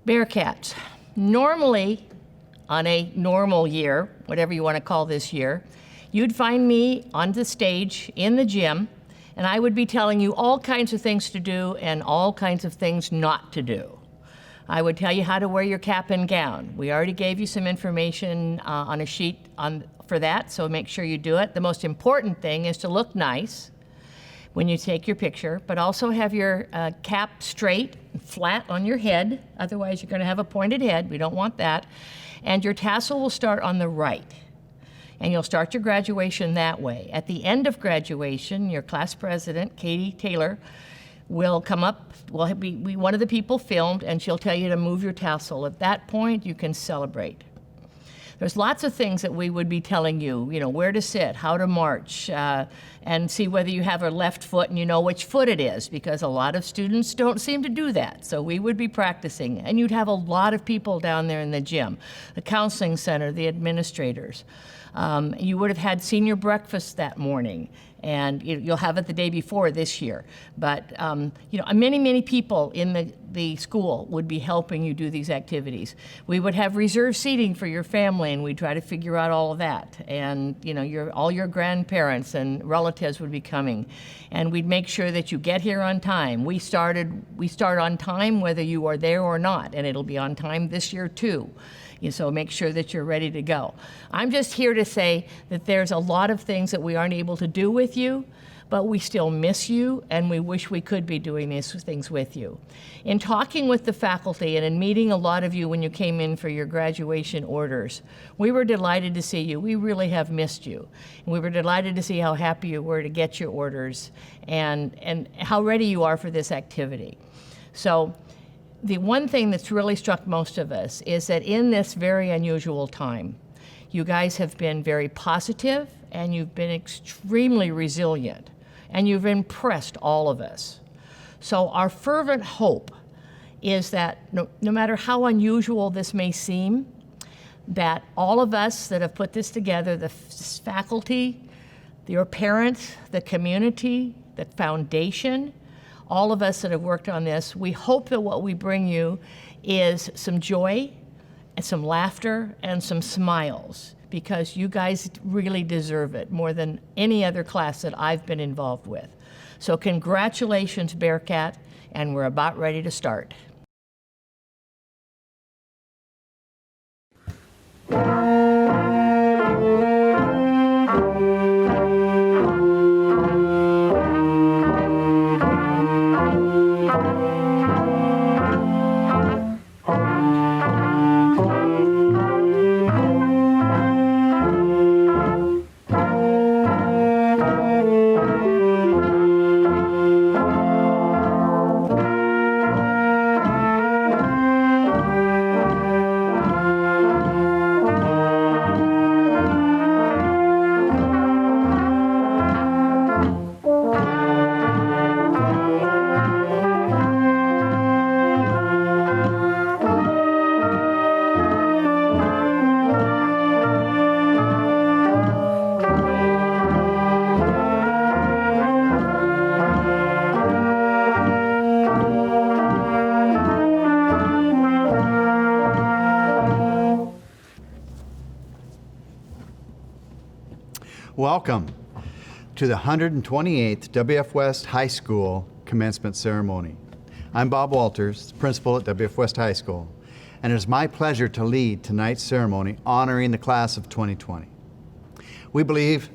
Bearcats. Normally, on a normal year, whatever you want to call this year, you'd find me on the stage in the gym, and I would be telling you all kinds of things to do and all kinds of things not to do. I would tell you how to wear your cap and gown. We already gave you some information on a sheet for that, so make sure you do it. The most important thing is to look nice when you take your picture, but also have your cap straight and flat on your head. Otherwise, you're going to have a pointed head. We don't want that. And your tassel will start on the right. And you'll start your graduation that way. At the end of graduation, your class president, Katie Taylor, will come up, will be one of the people filmed, and she'll tell you to move your tassel. At that point, you can celebrate. There's lots of things that we would be telling you, where to sit, how to march, and see whether you have a left foot and you know which foot it is, because a lot of students don't seem to do that. So we would be practicing, and you'd have a lot of people down there in the gym, the counseling center, the administrators. You would have had senior breakfast that morning, and you'll have it the day before this year. But many, many people in the school would be helping you do these activities. We would have reserved seating for your family, and we'd try to figure out all of that. And all your grandparents and relatives would be coming, and we'd make sure that you get here on time. We start on time whether you are there or not, and it'll be on time this year too. So make sure that you're ready to go. I'm just here to say that there's a lot of things that we aren't able to do with you, but we still miss you, and we wish we could be doing these things with you. In talking with the faculty and in meeting a lot of you when you came in for your graduation orders, we were delighted to see you. We really have missed you. And we were delighted to see how happy you were to get your orders and how ready you are for this activity. So the one thing that's really struck most of us is that in this very unusual time, you guys have been very positive, and you've been extremely resilient, and you've impressed all of us. So our fervent hope is that no matter how unusual this may seem, that all of us that have put this together, the faculty, your parents, the community, the foundation, all of us that have worked on this, we hope that what we bring you is some joy and some laughter and some smiles, because you guys really deserve it more than any other class that I've been involved with. So congratulations, Bearcat, and we're about ready to start. Welcome to the 128th WF West High School Commencement Ceremony. I'm Bob Walters, principal at WF West High School, and it is my pleasure to lead tonight's ceremony honoring the class of 2020. We believe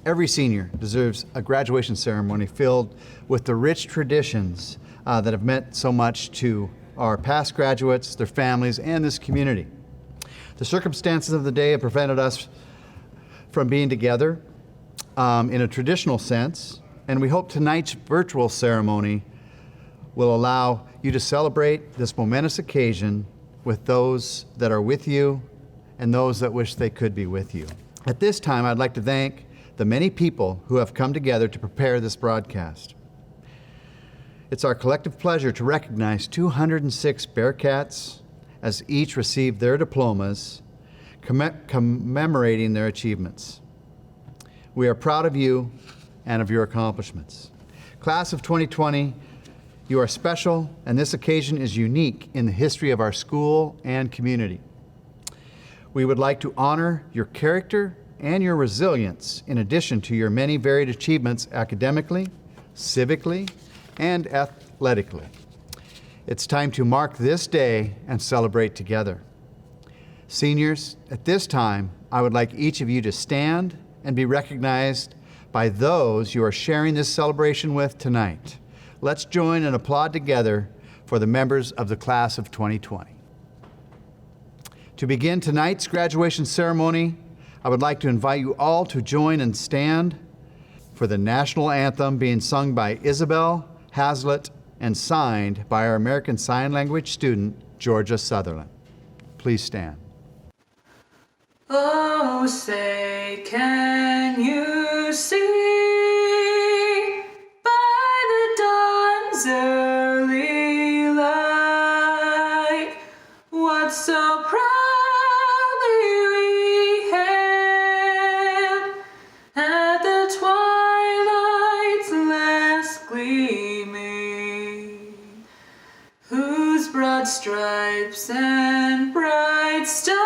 every senior deserves a graduation ceremony filled with the rich traditions that have meant so much to our past graduates, their families, and this community. The circumstances of the day have prevented us from being together in a traditional sense, and we hope tonight's virtual ceremony will allow you to celebrate this momentous occasion with those that are with you and those that wish they could be with you. At this time, I'd like to thank the many people who have come together to prepare this broadcast. It's our collective pleasure to recognize 206 Bearcats as each received their diplomas, commemorating their achievements. We are proud of you and of your accomplishments. Class of 2020, You are special, and this occasion is unique in the history of our school and community. We would like to honor your character and your resilience in addition to your many varied achievements academically, civically, and athletically. It's time to mark this day and celebrate together. Seniors, at this time, I would like each of you to stand and be recognized by those you are sharing this celebration with tonight. Let's join and applaud together for the members of the class of 2020. To begin tonight's graduation ceremony, I would like to invite you all to join and stand for the national anthem being sung by Izabella Hazlett and signed by our American Sign Language student, Georgia Sutherland. Please stand. Oh, say, can you see by the dawn's early light what so proudly we hailed at the twilight's last gleaming, whose broad stripes and bright stars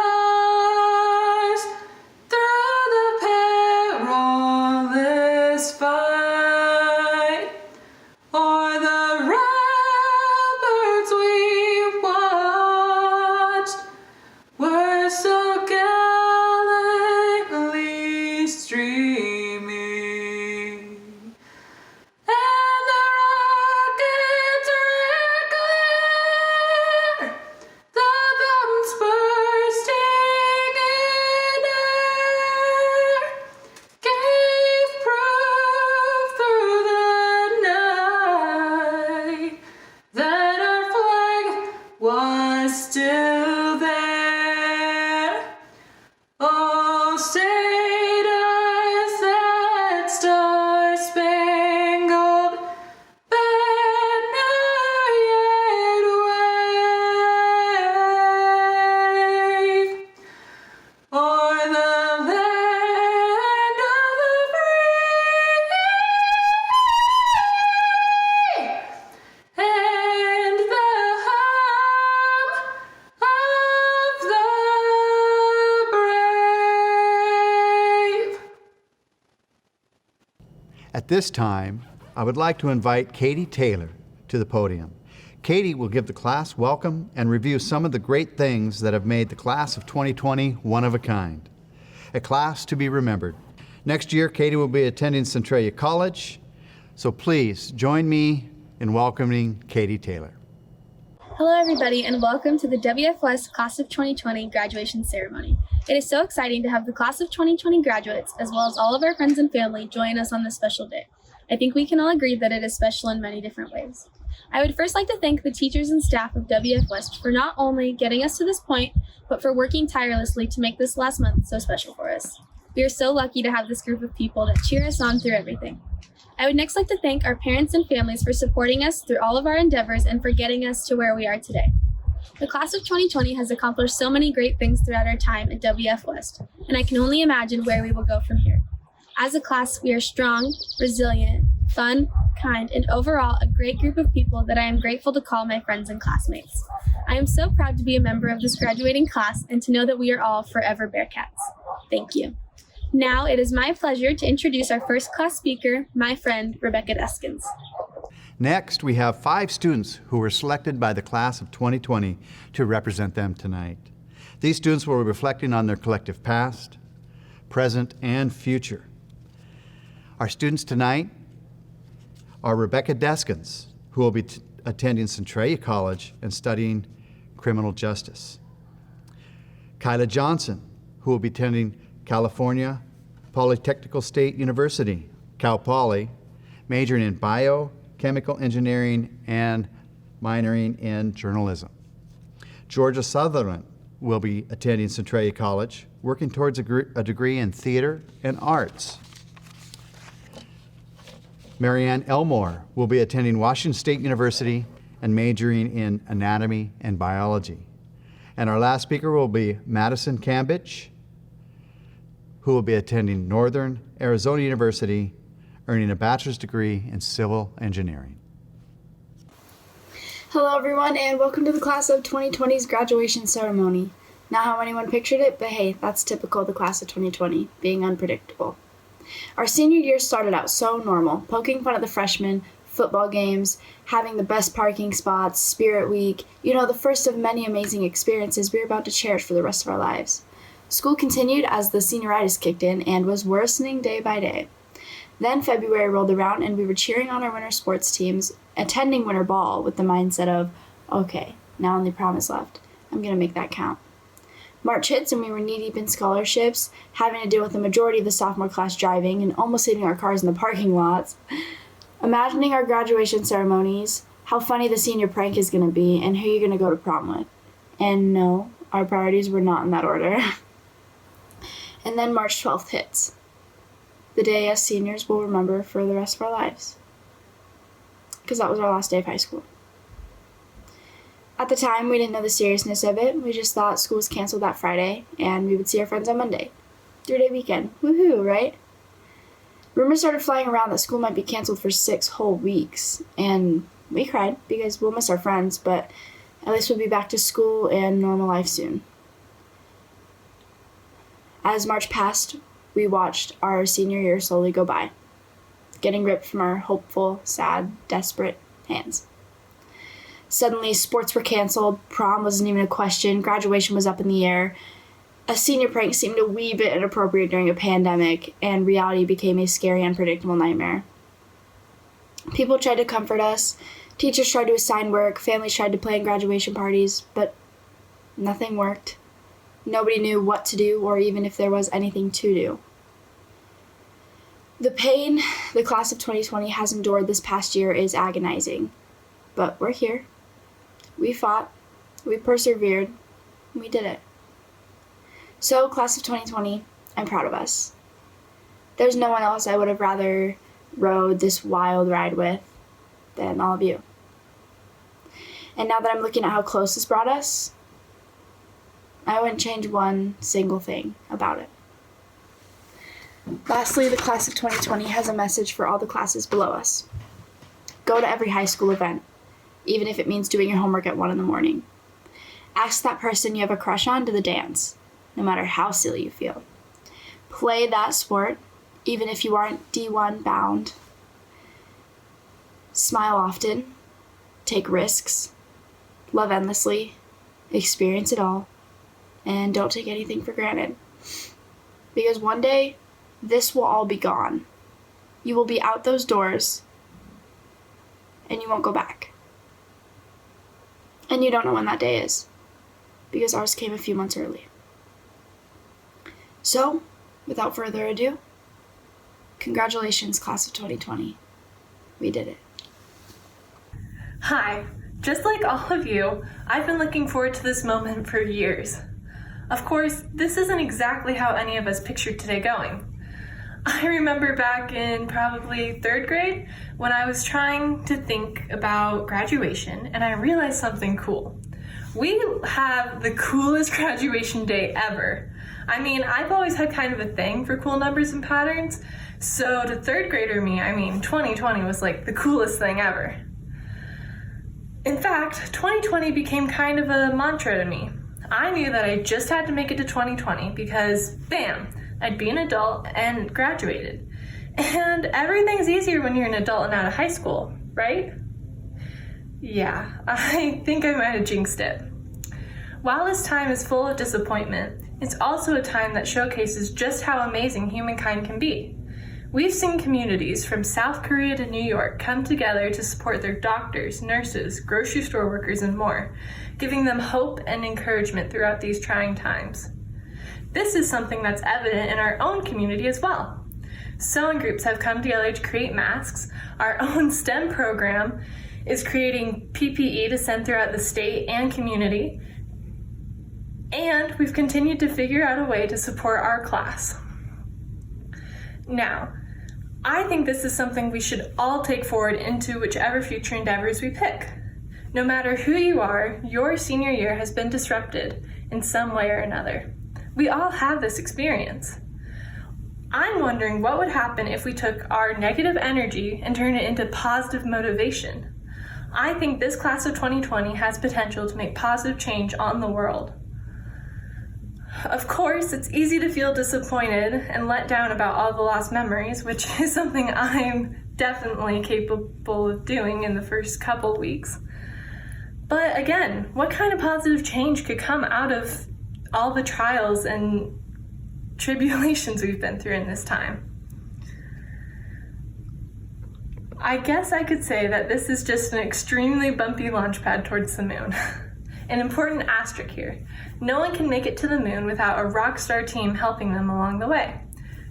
At this time, I would like to invite Katie Taylor to the podium. Katie will give the class welcome and review some of the great things that have made the class of 2020 one of a kind. A class to be remembered. Next year, Katie will be attending Centralia College, so please join me in welcoming Katie Taylor. Hello everybody and welcome to the WFWest Class of 2020 graduation ceremony. It is so exciting to have the Class of 2020 graduates as well as all of our friends and family join us on this special day. I think we can all agree that it is special in many different ways. I would first like to thank the teachers and staff of WFWest for not only getting us to this point, but for working tirelessly to make this last month so special for us. We are so lucky to have this group of people that cheer us on through everything. I would next like to thank our parents and families for supporting us through all of our endeavors and for getting us to where we are today. The Class of 2020 has accomplished so many great things throughout our time at WFWest, and I can only imagine where we will go from here. As a class, we are strong, resilient, fun, kind, and overall a great group of people that I am grateful to call my friends and classmates. I am so proud to be a member of this graduating class and to know that we are all forever Bearcats. Thank you. Now it is my pleasure to introduce our first class speaker, my friend, Rebecca Deskins. Next, we have 5 students who were selected by the class of 2020 to represent them tonight. These students will be reflecting on their collective past, present, and future. Our students tonight are Rebecca Deskins, who will be attending Centralia College and studying criminal justice. Kyla Johnson, who will be attending California Polytechnical State University, Cal Poly, majoring in biochemical engineering and minoring in journalism. Georgia Sutherland will be attending Centralia College, working towards a degree in theater and arts. Marianne Elmore will be attending Washington State University and majoring in anatomy and biology. And our last speaker will be Madison Cambridge, who will be attending Northern Arizona University, earning a bachelor's degree in civil engineering. Hello everyone and welcome to the class of 2020's graduation ceremony. Not how anyone pictured it, but hey, that's typical of the class of 2020, being unpredictable. Our senior year started out so normal, poking fun at the freshmen, football games, having the best parking spots, Spirit Week, the first of many amazing experiences we're about to cherish for the rest of our lives. School continued as the senioritis kicked in and was worsening day by day. Then February rolled around and we were cheering on our winter sports teams, attending winter ball with the mindset of, okay, now only prom is left. I'm going to make that count. March hits and we were knee-deep in scholarships, having to deal with the majority of the sophomore class driving and almost hitting our cars in the parking lots. Imagining our graduation ceremonies, how funny the senior prank is going to be, and who you're going to go to prom with. And no, our priorities were not in that order. And then March 12th hits. The day us seniors will remember for the rest of our lives. Because that was our last day of high school. At the time, we didn't know the seriousness of it. We just thought school was canceled that Friday, and we would see our friends on Monday. 3-day weekend. Woohoo, right? Rumors started flying around that school might be canceled for 6 whole weeks, and we cried because we'll miss our friends, but at least we'll be back to school and normal life soon. As March passed, we watched our senior year slowly go by, getting ripped from our hopeful, sad, desperate hands. Suddenly, sports were canceled, prom wasn't even a question, graduation was up in the air, a senior prank seemed a wee bit inappropriate during a pandemic, and reality became a scary, unpredictable nightmare. People tried to comfort us, teachers tried to assign work, families tried to plan graduation parties, but nothing worked. Nobody knew what to do or even if there was anything to do. The pain the class of 2020 has endured this past year is agonizing, but we're here. We fought, we persevered, we did it. So, class of 2020, I'm proud of us. There's no one else I would have rather rode this wild ride with than all of you. And now that I'm looking at how close this brought us, I wouldn't change one single thing about it. Lastly, the class of 2020 has a message for all the classes below us. Go to every high school event, even if it means doing your homework at 1 a.m. Ask that person you have a crush on to the dance, no matter how silly you feel. Play that sport, even if you aren't D1 bound. Smile often, take risks, love endlessly, experience it all, and don't take anything for granted. Because one day, this will all be gone. You will be out those doors, and you won't go back. And you don't know when that day is, because ours came a few months early. So, without further ado, congratulations, class of 2020. We did it. Hi. Just like all of you, I've been looking forward to this moment for years. Of course, this isn't exactly how any of us pictured today going. I remember back in probably 3rd grade when I was trying to think about graduation and I realized something cool. We have the coolest graduation day ever. I mean, I've always had kind of a thing for cool numbers and patterns, so to 3rd grader me, 2020 was like the coolest thing ever. In fact, 2020 became kind of a mantra to me. I knew that I just had to make it to 2020 because, bam, I'd be an adult and graduated. And everything's easier when you're an adult and out of high school, right? Yeah, I think I might have jinxed it. While this time is full of disappointment, it's also a time that showcases just how amazing humankind can be. We've seen communities from South Korea to New York come together to support their doctors, nurses, grocery store workers, and more, giving them hope and encouragement throughout these trying times. This is something that's evident in our own community as well. Sewing groups have come together to create masks. Our own STEM program is creating PPE to send throughout the state and community. And we've continued to figure out a way to support our class. Now, I think this is something we should all take forward into whichever future endeavors we pick. No matter who you are, your senior year has been disrupted in some way or another. We all have this experience. I'm wondering what would happen if we took our negative energy and turned it into positive motivation. I think this class of 2020 has potential to make positive change on the world. Of course, it's easy to feel disappointed and let down about all the lost memories, which is something I'm definitely capable of doing in the first couple weeks. But again, what kind of positive change could come out of all the trials and tribulations we've been through in this time? I guess I could say that this is just an extremely bumpy launch pad towards the moon. An important asterisk here. No one can make it to the moon without a rock star team helping them along the way.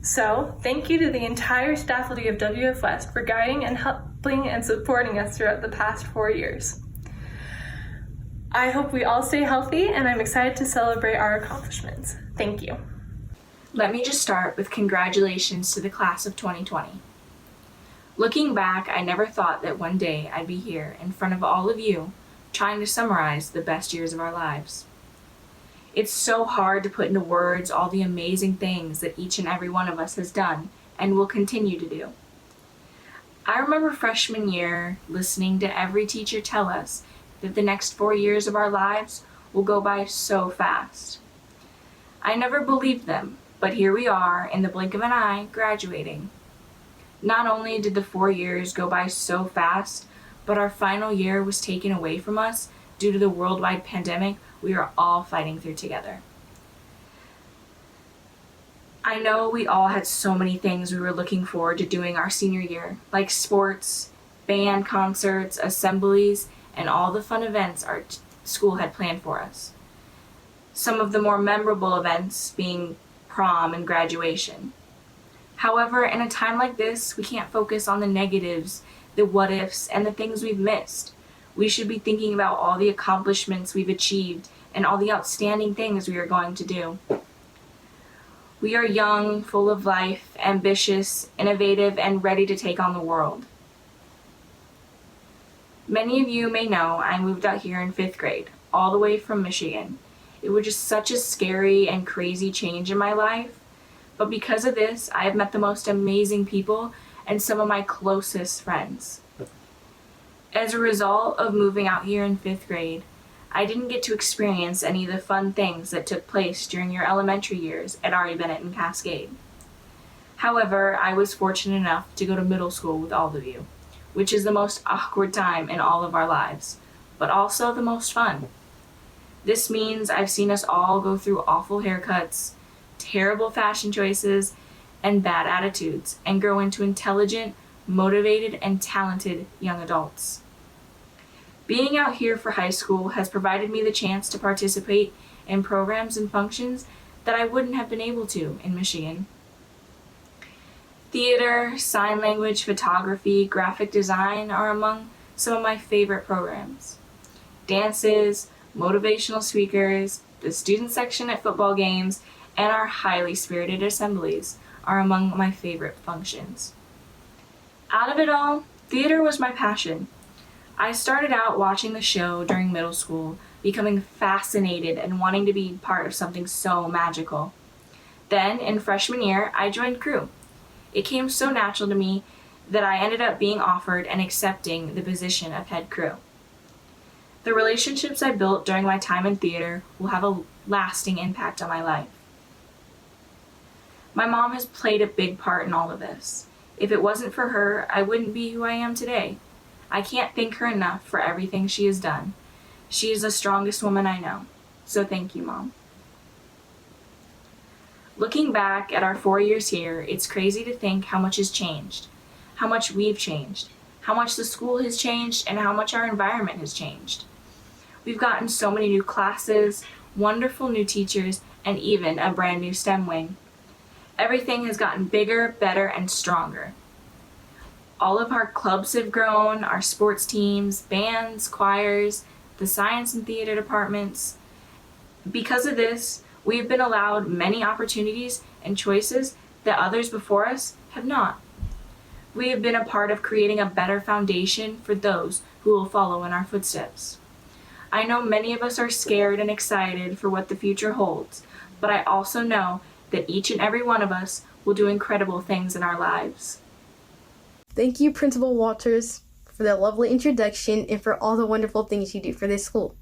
So, thank you to the entire faculty of WF West for guiding and helping and supporting us throughout the past 4 years. I hope we all stay healthy, and I'm excited to celebrate our accomplishments. Thank you. Let me just start with congratulations to the class of 2020. Looking back, I never thought that one day I'd be here in front of all of you trying to summarize the best years of our lives. It's so hard to put into words all the amazing things that each and every one of us has done and will continue to do. I remember freshman year listening to every teacher tell us that the next 4 years of our lives will go by so fast. I never believed them, but here we are in the blink of an eye graduating. Not only did the 4 years go by so fast, but our final year was taken away from us due to the worldwide pandemic we are all fighting through together. I know we all had so many things we were looking forward to doing our senior year, like sports, band concerts, assemblies, and all the fun events our school had planned for us. Some of the more memorable events being prom and graduation. However, in a time like this, we can't focus on the negatives, the what ifs, and the things we've missed. We should be thinking about all the accomplishments we've achieved and all the outstanding things we are going to do. We are young, full of life, ambitious, innovative, and ready to take on the world. Many of you may know I moved out here in 5th grade, all the way from Michigan. It was just such a scary and crazy change in my life, but because of this, I have met the most amazing people and some of my closest friends. As a result of moving out here in 5th grade, I didn't get to experience any of the fun things that took place during your elementary years at R.E. Bennett and Cascade. However, I was fortunate enough to go to middle school with all of you, which is the most awkward time in all of our lives, but also the most fun. This means I've seen us all go through awful haircuts, terrible fashion choices, and bad attitudes, and grow into intelligent, motivated, and talented young adults. Being out here for high school has provided me the chance to participate in programs and functions that I wouldn't have been able to in Michigan. Theater, sign language, photography, graphic design are among some of my favorite programs. Dances, motivational speakers, the student section at football games, and our highly spirited assemblies are among my favorite functions. Out of it all, theater was my passion. I started out watching the show during middle school, becoming fascinated and wanting to be part of something so magical. Then, in freshman year, I joined crew. It came so natural to me that I ended up being offered and accepting the position of head crew. The relationships I built during my time in theater will have a lasting impact on my life. My mom has played a big part in all of this. If it wasn't for her, I wouldn't be who I am today. I can't thank her enough for everything she has done. She is the strongest woman I know. So thank you, Mom. Looking back at our 4 years here, it's crazy to think how much has changed, how much we've changed, how much the school has changed, and how much our environment has changed. We've gotten so many new classes, wonderful new teachers, and even a brand new STEM wing. Everything has gotten bigger, better, and stronger. All of our clubs have grown, our sports teams, bands, choirs, the science and theater departments. Because of this, we've been allowed many opportunities and choices that others before us have not. We have been a part of creating a better foundation for those who will follow in our footsteps. I know many of us are scared and excited for what the future holds, but I also know that each and every one of us will do incredible things in our lives. Thank you, Principal Walters, for for the lovely introduction and for all the wonderful things you do for this school.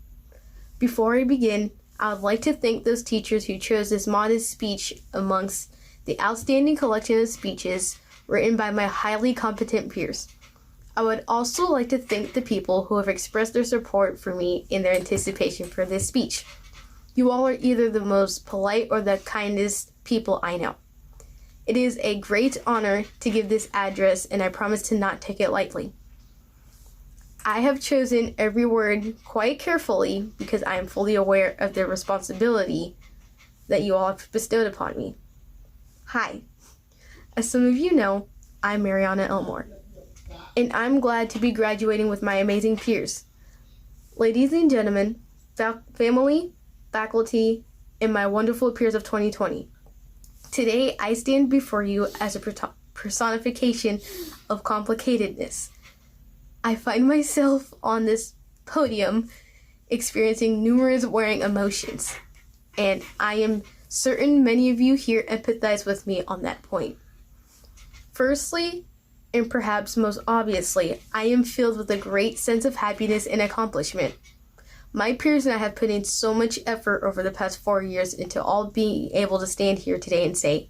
Before I begin, I would like to thank those teachers who chose this modest speech amongst the outstanding collection of speeches written by my highly competent peers. I would also like to thank the people who have expressed their support for me in their anticipation for this speech. You all are either the most polite or the kindest people I know. It is a great honor to give this address, and I promise to not take it lightly. I have chosen every word quite carefully because I am fully aware of the responsibility that you all have bestowed upon me. Hi. As some of you know, I'm Maryanna Elmore, and I'm glad to be graduating with my amazing peers. Ladies and gentlemen, family, faculty, and my wonderful peers of 2020. Today, I stand before you as a personification of complicatedness. I find myself on this podium experiencing numerous wearing emotions, and I am certain many of you here empathize with me on that point. Firstly, and perhaps most obviously, I am filled with a great sense of happiness and accomplishment. My peers and I have put in so much effort over the past 4 years into all being able to stand here today and say,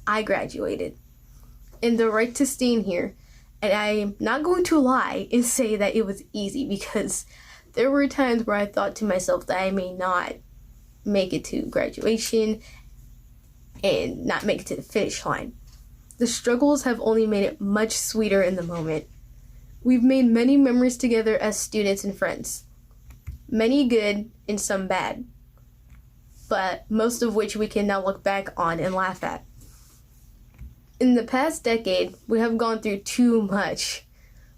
I graduated. And the right to stand here, and I'm not going to lie and say that it was easy, because there were times where I thought to myself that I may not make it to graduation and not make it to the finish line. The struggles have only made it much sweeter in the moment. We've made many memories together as students and friends. Many good and some bad, but most of which we can now look back on and laugh at. In the past decade, we have gone through too much.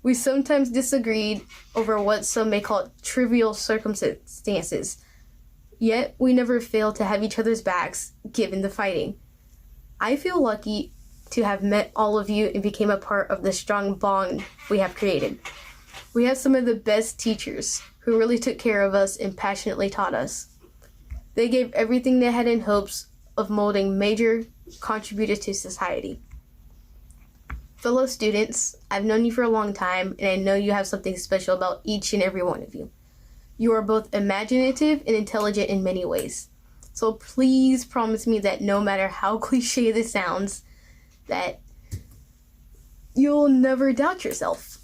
We sometimes disagreed over what some may call trivial circumstances, yet we never failed to have each other's backs given the fighting. I feel lucky to have met all of you and became a part of the strong bond we have created. We have some of the best teachers who really took care of us and passionately taught us. They gave everything they had in hopes of molding major contributors to society. Fellow students, I've known you for a long time, and I know you have something special about each and every one of you. You are both imaginative and intelligent in many ways. So please promise me that no matter how cliche this sounds, that you'll never doubt yourself.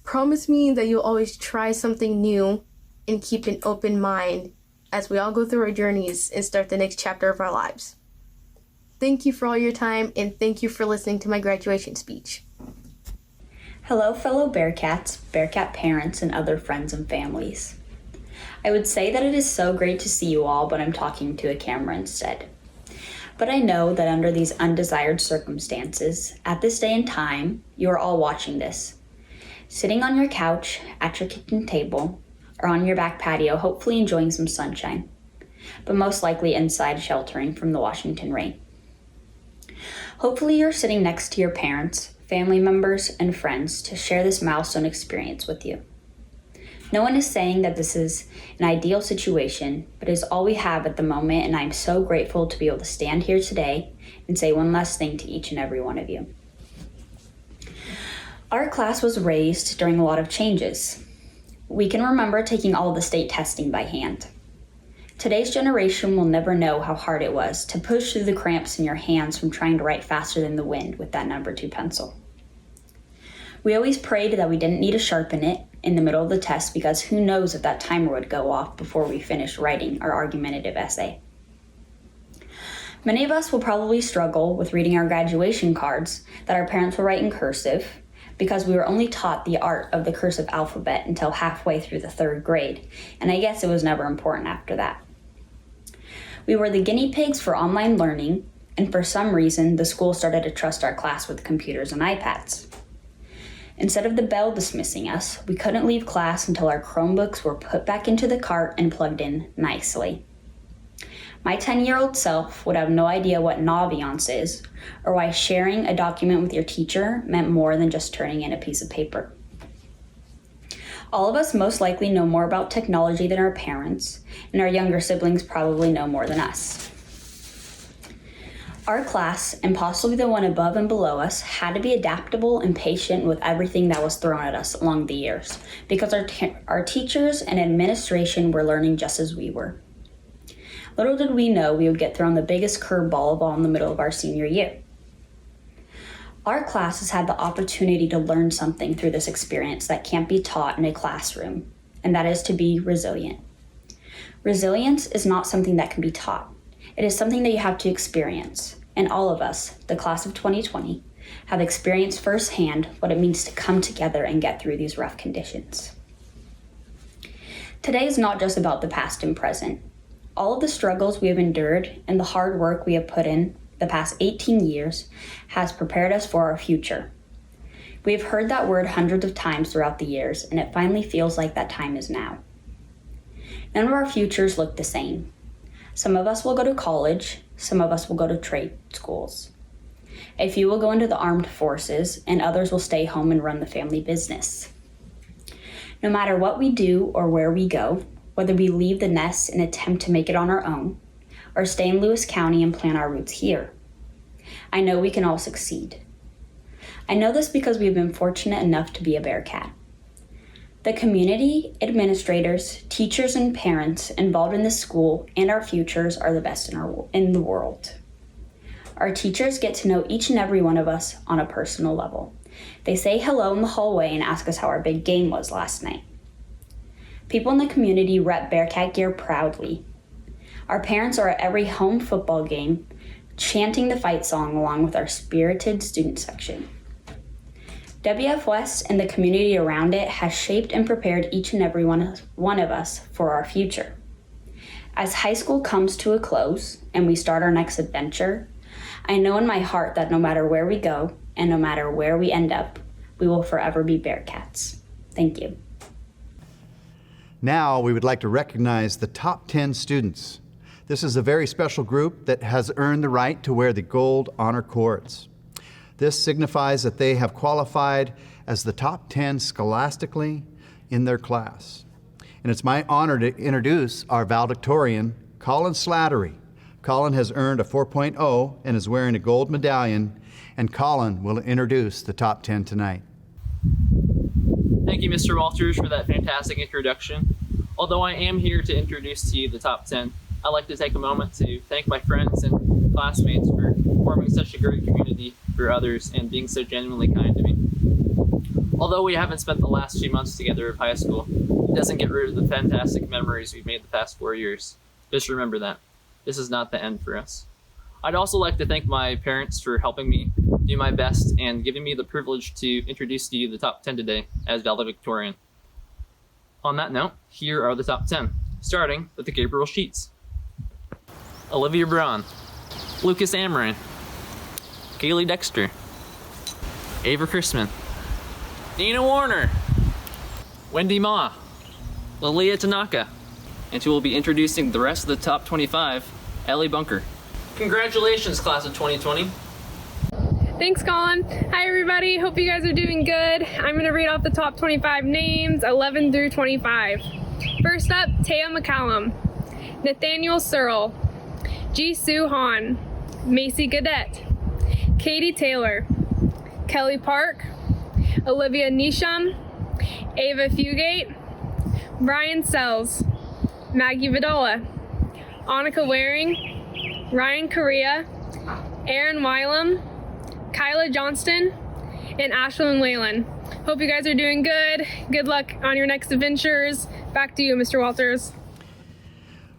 Promise me that you'll always try something new and keep an open mind as we all go through our journeys and start the next chapter of our lives. Thank you for all your time, and thank you for listening to my graduation speech. Hello, fellow Bearcats, Bearcat parents, and other friends and families. I would say that it is so great to see you all, but I'm talking to a camera instead. But I know that under these undesired circumstances, at this day and time, you are all watching this. Sitting on your couch, at your kitchen table, or on your back patio, hopefully enjoying some sunshine, but most likely inside sheltering from the Washington rain. Hopefully you're sitting next to your parents, family members, and friends to share this milestone experience with you. No one is saying that this is an ideal situation, but it is all we have at the moment, and I'm so grateful to be able to stand here today and say one last thing to each and every one of you. Our class was raised during a lot of changes. We can remember taking all the state testing by hand. Today's generation will never know how hard it was to push through the cramps in your hands from trying to write faster than the wind with that number 2 pencil. We always prayed that we didn't need to sharpen it in the middle of the test, because who knows if that timer would go off before we finished writing our argumentative essay. Many of us will probably struggle with reading our graduation cards that our parents will write in cursive, because we were only taught the art of the cursive alphabet until halfway through the 3rd grade, and I guess it was never important after that. We were the guinea pigs for online learning, and for some reason, the school started to trust our class with computers and iPads. Instead of the bell dismissing us, we couldn't leave class until our Chromebooks were put back into the cart and plugged in nicely. My 10-year-old self would have no idea what naviance is, or why sharing a document with your teacher meant more than just turning in a piece of paper. All of us most likely know more about technology than our parents, and our younger siblings probably know more than us. Our class, and possibly the one above and below us, had to be adaptable and patient with everything that was thrown at us along the years, because our teachers and administration were learning just as we were. Little did we know we would get thrown the biggest curveball of all in the middle of our senior year. Our class has had the opportunity to learn something through this experience that can't be taught in a classroom, and that is to be resilient. Resilience is not something that can be taught. It is something that you have to experience. And all of us, the class of 2020, have experienced firsthand what it means to come together and get through these rough conditions. Today is not just about the past and present. All of the struggles we have endured and the hard work we have put in the past 18 years has prepared us for our future. We have heard that word hundreds of times throughout the years, and it finally feels like that time is now. None of our futures look the same. Some of us will go to college, some of us will go to trade schools. A few will go into the armed forces, and others will stay home and run the family business. No matter what we do or where we go, whether we leave the nest and attempt to make it on our own, or stay in Lewis County and plant our roots here, I know we can all succeed. I know this because we've been fortunate enough to be a Bearcat. The community, administrators, teachers, and parents involved in this school and our futures are the best in the world. Our teachers get to know each and every one of us on a personal level. They say hello in the hallway and ask us how our big game was last night. People in the community rep Bearcat gear proudly. Our parents are at every home football game, chanting the fight song along with our spirited student section. WF West and the community around it has shaped and prepared each and every one of us for our future. As high school comes to a close and we start our next adventure, I know in my heart that no matter where we go and no matter where we end up, we will forever be Bearcats. Thank you. Now we would like to recognize the top 10 students. This is a very special group that has earned the right to wear the gold honor cords. This signifies that they have qualified as the top 10 scholastically in their class. And it's my honor to introduce our valedictorian, Colin Slattery. Colin has earned a 4.0 and is wearing a gold medallion, and Colin will introduce the top 10 tonight. Thank you, Mr. Walters, for that fantastic introduction. Although I am here to introduce to you the top 10, I'd like to take a moment to thank my friends and classmates for forming such a great community for others and being so genuinely kind to me. Although we haven't spent the last few months together of high school, it doesn't get rid of the fantastic memories we've made the past 4 years. Just remember that. This is not the end for us. I'd also like to thank my parents for helping me do my best and giving me the privilege to introduce to you the top 10 today as valedictorian. On that note, here are the top 10, starting with the Gabriel Sheets. Olivia Braun, Lucas Amrine, Kaylee Dexter, Ava Chrisman, Nina Warner, Wendy Ma, Lilia Tanaka, and who will be introducing the rest of the top 25, Ellie Bunker. Congratulations, class of 2020. Thanks, Colin. Hi, everybody. Hope you guys are doing good. I'm going to read off the top 25 names, 11 through 25. First up, Taya McCallum, Nathaniel Searle, Ji Soo Han, Macy Gadet, Katie Taylor, Kelly Park, Olivia Nisham, Ava Fugate, Brian Sells, Maggie Vidola, Annika Waring, Ryan Correa, Aaron Wylam, Kyla Johnston, and Ashlyn Whalen. Hope you guys are doing good. Good luck on your next adventures. Back to you, Mr. Walters.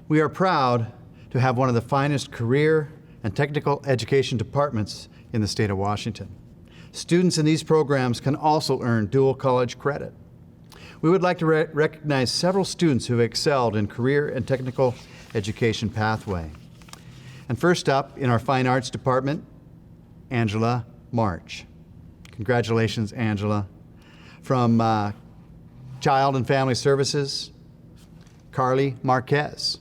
We are proud to have one of the finest career and technical education departments in the state of Washington. Students in these programs can also earn dual college credit. We would like to recognize several students who have excelled in career and technical education pathway. And first up in our fine arts department, Angela March. Congratulations, Angela. From Child and Family Services, Carly Marquez.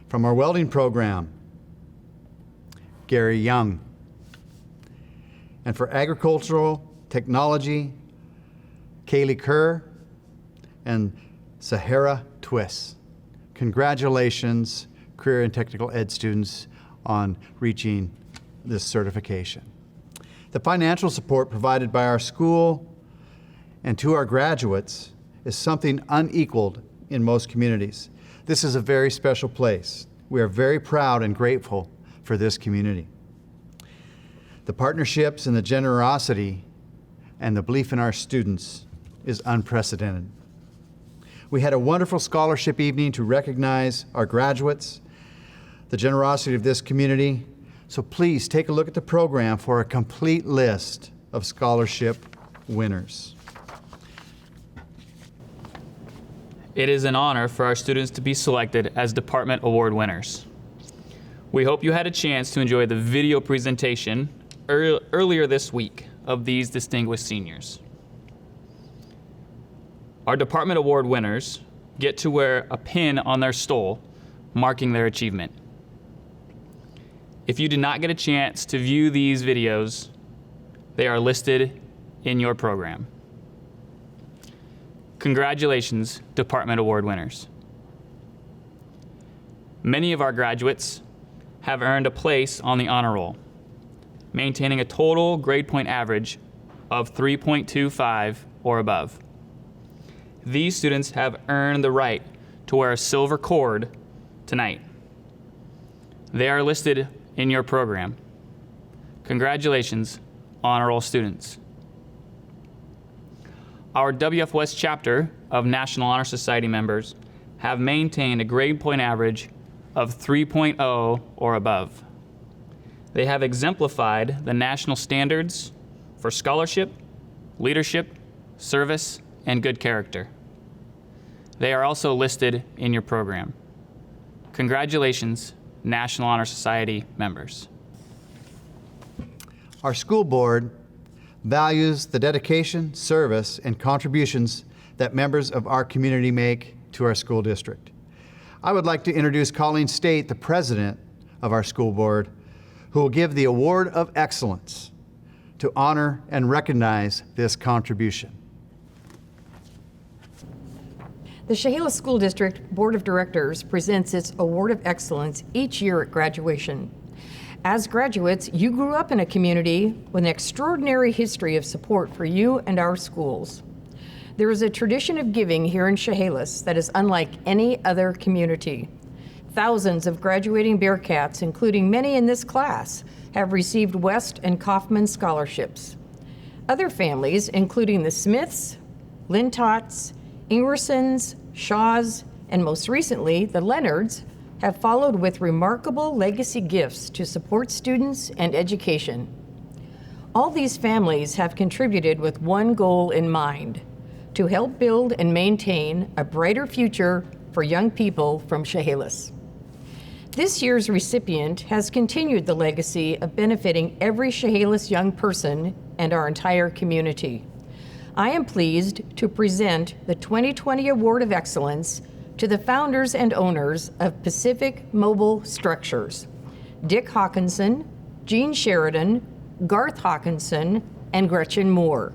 From our welding program, Gary Young. And for agricultural technology, Kaylee Kerr and Sahara Twiss. Congratulations, career and technical ed students, on reaching this certification. The financial support provided by our school and to our graduates is something unequaled in most communities. This is a very special place. We are very proud and grateful for this community. The partnerships and the generosity and the belief in our students is unprecedented. We had a wonderful scholarship evening to recognize our graduates, the generosity of this community. So please take a look at the program for a complete list of scholarship winners. It is an honor for our students to be selected as Department Award winners. We hope you had a chance to enjoy the video presentation earlier this week of these distinguished seniors. Our Department Award winners get to wear a pin on their stole marking their achievement. If you did not get a chance to view these videos, they are listed in your program. Congratulations, Department Award winners. Many of our graduates have earned a place on the honor roll, maintaining a total grade point average of 3.25 or above. These students have earned the right to wear a silver cord tonight. They are listed in your program. Congratulations, honor roll students. Our WF West chapter of National Honor Society members have maintained a grade point average of 3.0 or above. They have exemplified the national standards for scholarship, leadership, service, and good character. They are also listed in your program. Congratulations, National Honor Society members. Our school board values the dedication, service, and contributions that members of our community make to our school district. I would like to introduce Colleen State, the president of our school board, who will give the Award of Excellence to honor and recognize this contribution. The Chehalis School District Board of Directors presents its Award of Excellence each year at graduation. As graduates, you grew up in a community with an extraordinary history of support for you and our schools. There is a tradition of giving here in Chehalis that is unlike any other community. Thousands of graduating Bearcats, including many in this class, have received West and Kaufman scholarships. Other families, including the Smiths, Lintots, Ingersons, Shaws, and most recently, the Leonards, have followed with remarkable legacy gifts to support students and education. All these families have contributed with one goal in mind: to help build and maintain a brighter future for young people from Chehalis. This year's recipient has continued the legacy of benefiting every Chehalis young person and our entire community. I am pleased to present the 2020 Award of Excellence to the founders and owners of Pacific Mobile Structures, Dick Hawkinson, Jean Sheridan, Garth Hawkinson, and Gretchen Moore.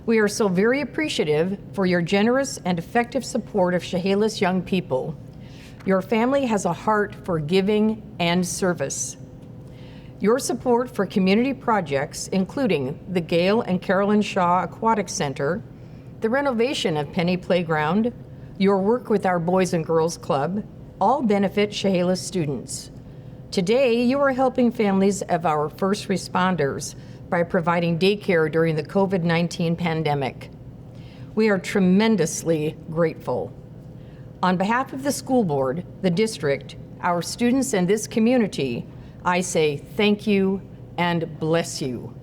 We are so very appreciative for your generous and effective support of Chehalis young people. Your family has a heart for giving and service. Your support for community projects, including the Gail and Carolyn Shaw Aquatic Center, the renovation of Penny Playground, your work with our Boys and Girls Club, all benefit Chehalis students. Today, you are helping families of our first responders by providing daycare during the COVID-19 pandemic. We are tremendously grateful. On behalf of the school board, the district, our students, and this community, I say thank you and bless you.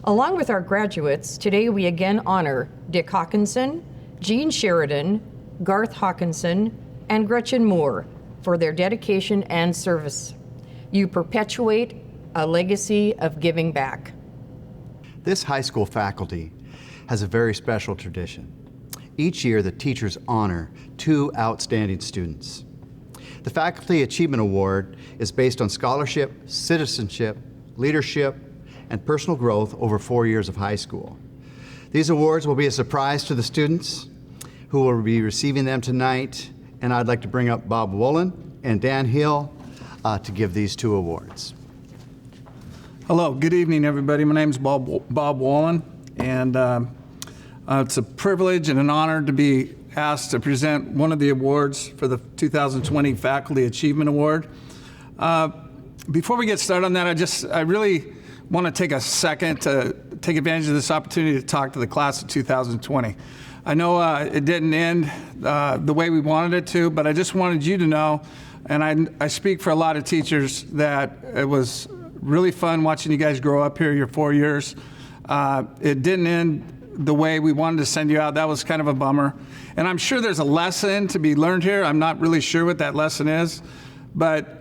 Along with our graduates, today we again honor Dick Hawkinson, Jean Sheridan, Garth Hawkinson, and Gretchen Moore for their dedication and service. You perpetuate a legacy of giving back. This high school faculty has a very special tradition. Each year, the teachers honor two outstanding students. The Faculty Achievement Award is based on scholarship, citizenship, leadership, and personal growth over 4 years of high school. These awards will be a surprise to the students who will be receiving them tonight, and I'd like to bring up Bob Woolen and Dan Hill to give these two awards. Hello, good evening, everybody. My name is Bob Wallen, and it's a privilege and an honor to be asked to present one of the awards for the 2020 Faculty Achievement Award. Before we get started on that, I really want to take a second to take advantage of this opportunity to talk to the class of 2020. I know it didn't end the way we wanted it to, but I just wanted you to know, and I speak for a lot of teachers, that it was really fun watching you guys grow up here your 4 years. It didn't end the way we wanted to send you out. That was kind of a bummer. And I'm sure there's a lesson to be learned here. I'm not really sure what that lesson is, but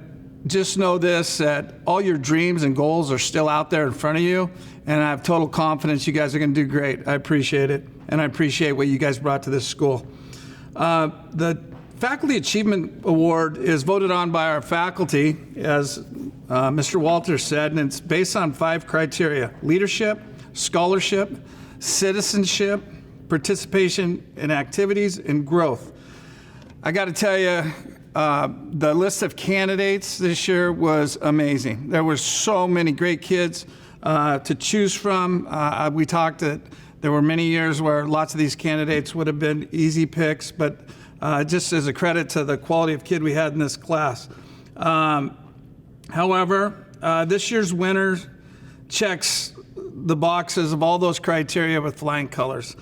just know this, that all your dreams and goals are still out there in front of you, and I have total confidence you guys are going to do great. I appreciate it, and I appreciate what you guys brought to this school. The Faculty Achievement Award is voted on by our faculty, as Mr. Walters said, and it's based on 5 criteria: leadership, scholarship, citizenship, participation in activities, and growth. I got to tell you, the list of candidates this year was amazing. There were so many great kids to choose from. We talked that there were many years where lots of these candidates would have been easy picks, but just as a credit to the quality of kid we had in this class. However, this year's winner checks the boxes of all those criteria with flying colors.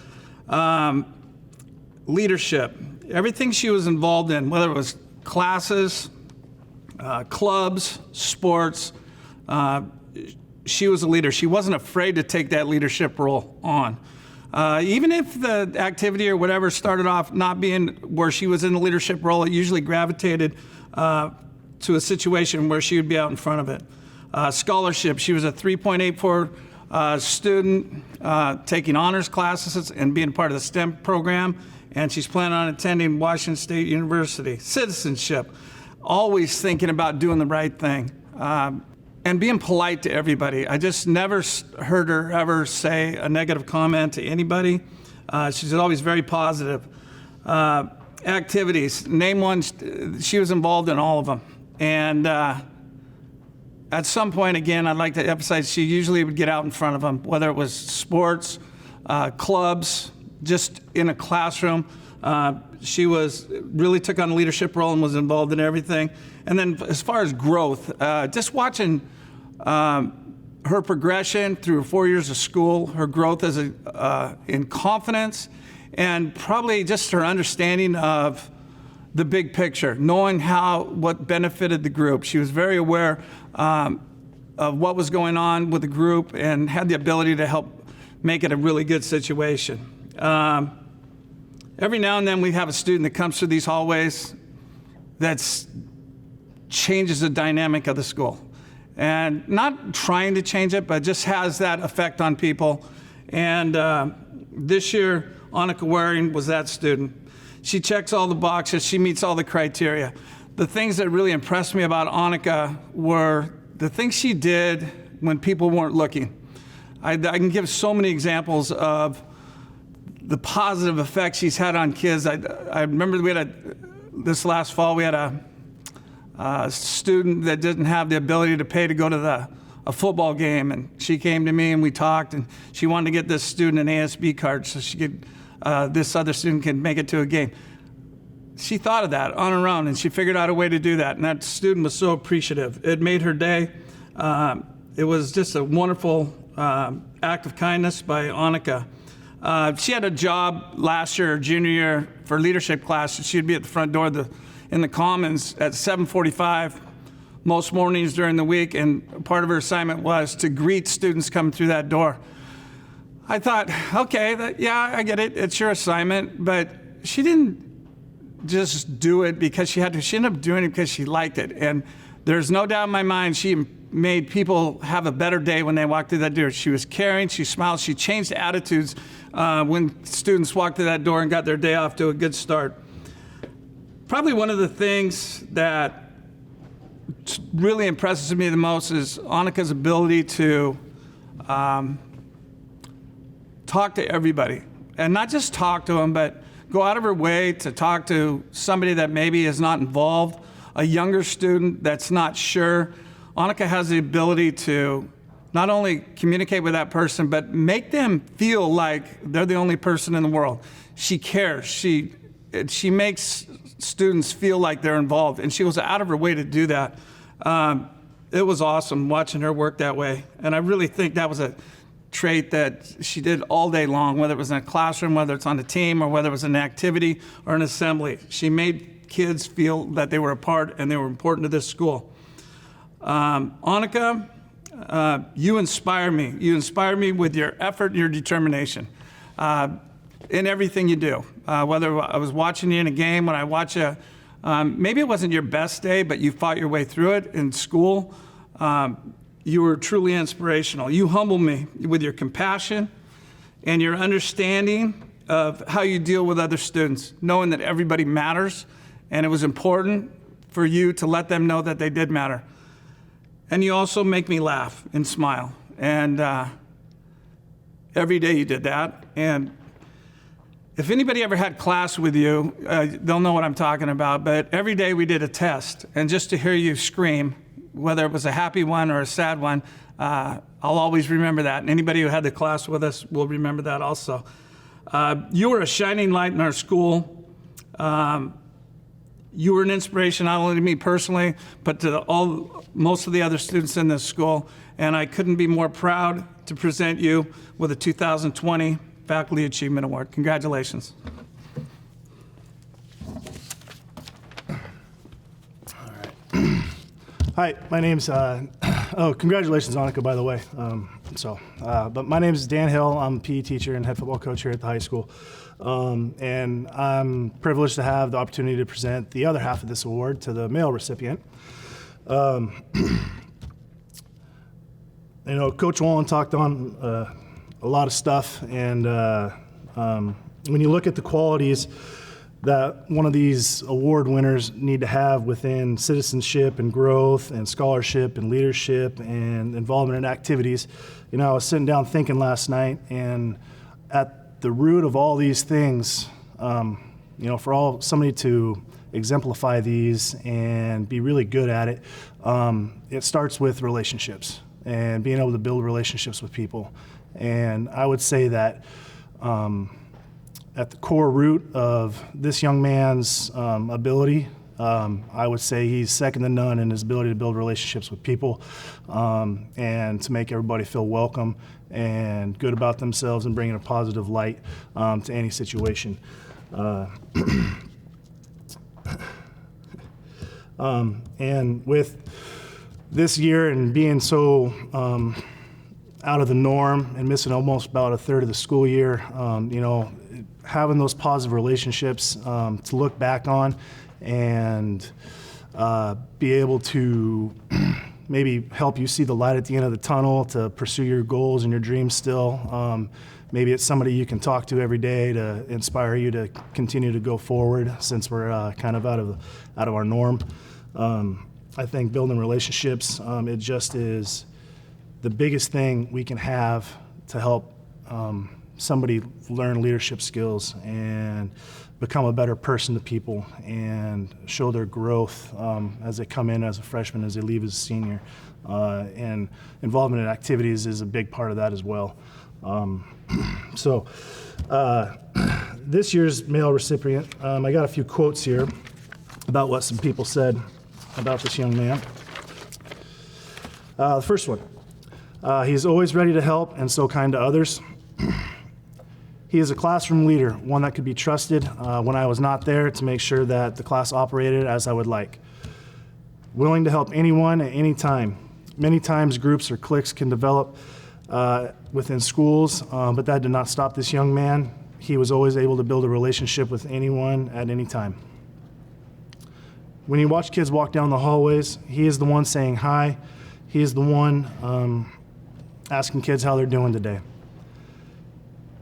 Leadership, everything she was involved in, whether it was classes, clubs, sports, she was a leader. She wasn't afraid to take that leadership role on. Even if the activity or whatever started off not being where she was in the leadership role, it usually gravitated to a situation where she would be out in front of it. Scholarship, she was a 3.84 student taking honors classes and being part of the STEM program, and she's planning on attending Washington State University. Citizenship, always thinking about doing the right thing and being polite to everybody. I just never heard her ever say a negative comment to anybody. She's always very positive. Activities, name one, she was involved in all of them. And at some point, again, I'd like to emphasize she usually would get out in front of them, whether it was sports, clubs, just in a classroom. She really took on a leadership role and was involved in everything. And then as far as growth, just watching her progression through 4 years of school, her growth as in confidence, and probably just her understanding of the big picture, knowing what benefited the group. She was very aware of what was going on with the group and had the ability to help make it a really good situation. Every now and then we have a student that comes through these hallways that changes the dynamic of the school. And not trying to change it, but just has that effect on people. And this year, Annika Waring was that student. She checks all the boxes, she meets all the criteria. The things that really impressed me about Annika were the things she did when people weren't looking. I can give so many examples of the positive effects she's had on kids. I remember this last fall, we had a student that didn't have the ability to pay to go to a football game, and she came to me and we talked, and she wanted to get this student an ASB card so she could, this other student could make it to a game. She thought of that on her own, and she figured out a way to do that, and that student was so appreciative. It made her day. It was just a wonderful act of kindness by Annika. She had a job last year, junior year, for leadership class. She'd be at the front door in the Commons at 7:45 most mornings during the week, and part of her assignment was to greet students coming through that door. I thought, okay, yeah, I get it. It's your assignment, but she didn't just do it because she had to. She ended up doing it because she liked it, and there's no doubt in my mind she made people have a better day when they walked through that door. She was caring, she smiled, she changed attitudes when students walked through that door and got their day off to a good start. Probably one of the things that really impresses me the most is Annika's ability to talk to everybody. And not just talk to them, but go out of her way to talk to somebody that maybe is not involved a younger student that's not sure, Annika has the ability to not only communicate with that person, but make them feel like they're the only person in the world. She cares. She makes students feel like they're involved, and she goes out of her way to do that. It was awesome watching her work that way, and I really think that was a trait that she did all day long, whether it was in a classroom, whether it's on a team, or whether it was an activity or an assembly. She made kids feel that they were a part and they were important to this school. Annika, you inspire me. You inspire me with your effort and your determination in everything you do. Whether I was watching you in a game, when I watch maybe it wasn't your best day, but you fought your way through it in school. You were truly inspirational. You humble me with your compassion and your understanding of how you deal with other students, knowing that everybody matters, and it was important for you to let them know that they did matter. And you also make me laugh and smile. And every day you did that. And if anybody ever had class with you, they'll know what I'm talking about. But every day we did a test. And just to hear you scream, whether it was a happy one or a sad one, I'll always remember that. And anybody who had the class with us will remember that also. You were a shining light in our school. You were an inspiration not only to me personally, but to most of the other students in this school. And I couldn't be more proud to present you with a 2020 Faculty Achievement Award. Congratulations. Hi, my name's, congratulations, Annika, by the way. But my name's Dan Hill. I'm a PE teacher and head football coach here at the high school. And I'm privileged to have the opportunity to present the other half of this award to the male recipient. Coach Waylon talked on a lot of stuff, and when you look at the qualities that one of these award winners need to have within citizenship and growth and scholarship and leadership and involvement in activities, I was sitting down thinking last night, and at the root of all these things, for somebody to exemplify these and be really good at it, it starts with relationships and being able to build relationships with people. And I would say that at the core root of this young man's ability, I would say he's second to none in his ability to build relationships with people and to make everybody feel welcome and good about themselves and bringing a positive light to any situation. And with this year and being so out of the norm and missing almost about a third of the school year, having those positive relationships to look back on and be able to maybe help you see the light at the end of the tunnel to pursue your goals and your dreams still. Maybe it's somebody you can talk to every day to inspire you to continue to go forward since we're kind of out of our norm. I think building relationships, it just is the biggest thing we can have to help somebody learn leadership skills and become a better person to people and show their growth as they come in as a freshman, as they leave as a senior. And involvement in activities is a big part of that as well. This year's male recipient, I got a few quotes here about what some people said about this young man. The first one, he's always ready to help and so kind to others. He is a classroom leader, one that could be trusted when I was not there to make sure that the class operated as I would like. Willing to help anyone at any time. Many times groups or cliques can develop within schools, but that did not stop this young man. He was always able to build a relationship with anyone at any time. When you watch kids walk down the hallways, he is the one saying hi. He is the one asking kids how they're doing today.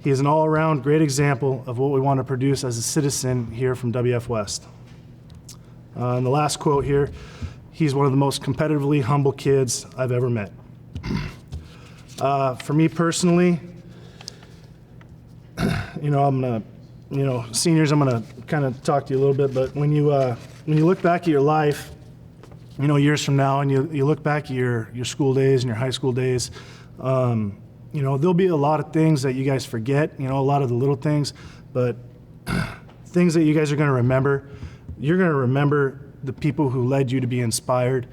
He is an all-around great example of what we want to produce as a citizen here from WF West. And the last quote here, he's one of the most competitively humble kids I've ever met. For me personally, seniors, I'm gonna kind of talk to you a little bit, but when you look back at your life years from now and you look back at your school days and your high school days, there'll be a lot of things that you guys forget, a lot of the little things, but things that you guys are going to remember. You're going to remember the people who led you to be inspired.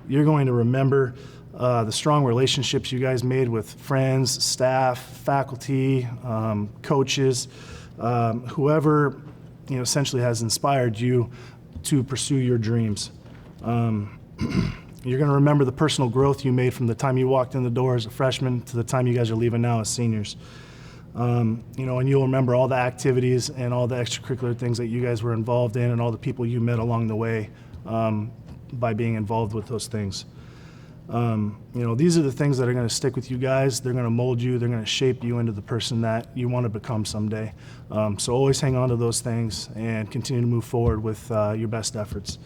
You're going to remember the strong relationships you guys made with friends, staff, faculty, coaches, whoever essentially has inspired you to pursue your dreams. You're going to remember the personal growth you made from the time you walked in the door as a freshman to the time you guys are leaving now as seniors. And you'll remember all the activities and all the extracurricular things that you guys were involved in and all the people you met along the way by being involved with those things. These are the things that are going to stick with you guys. They're going to mold you. They're going to shape you into the person that you want to become someday. So always hang on to those things and continue to move forward with your best efforts.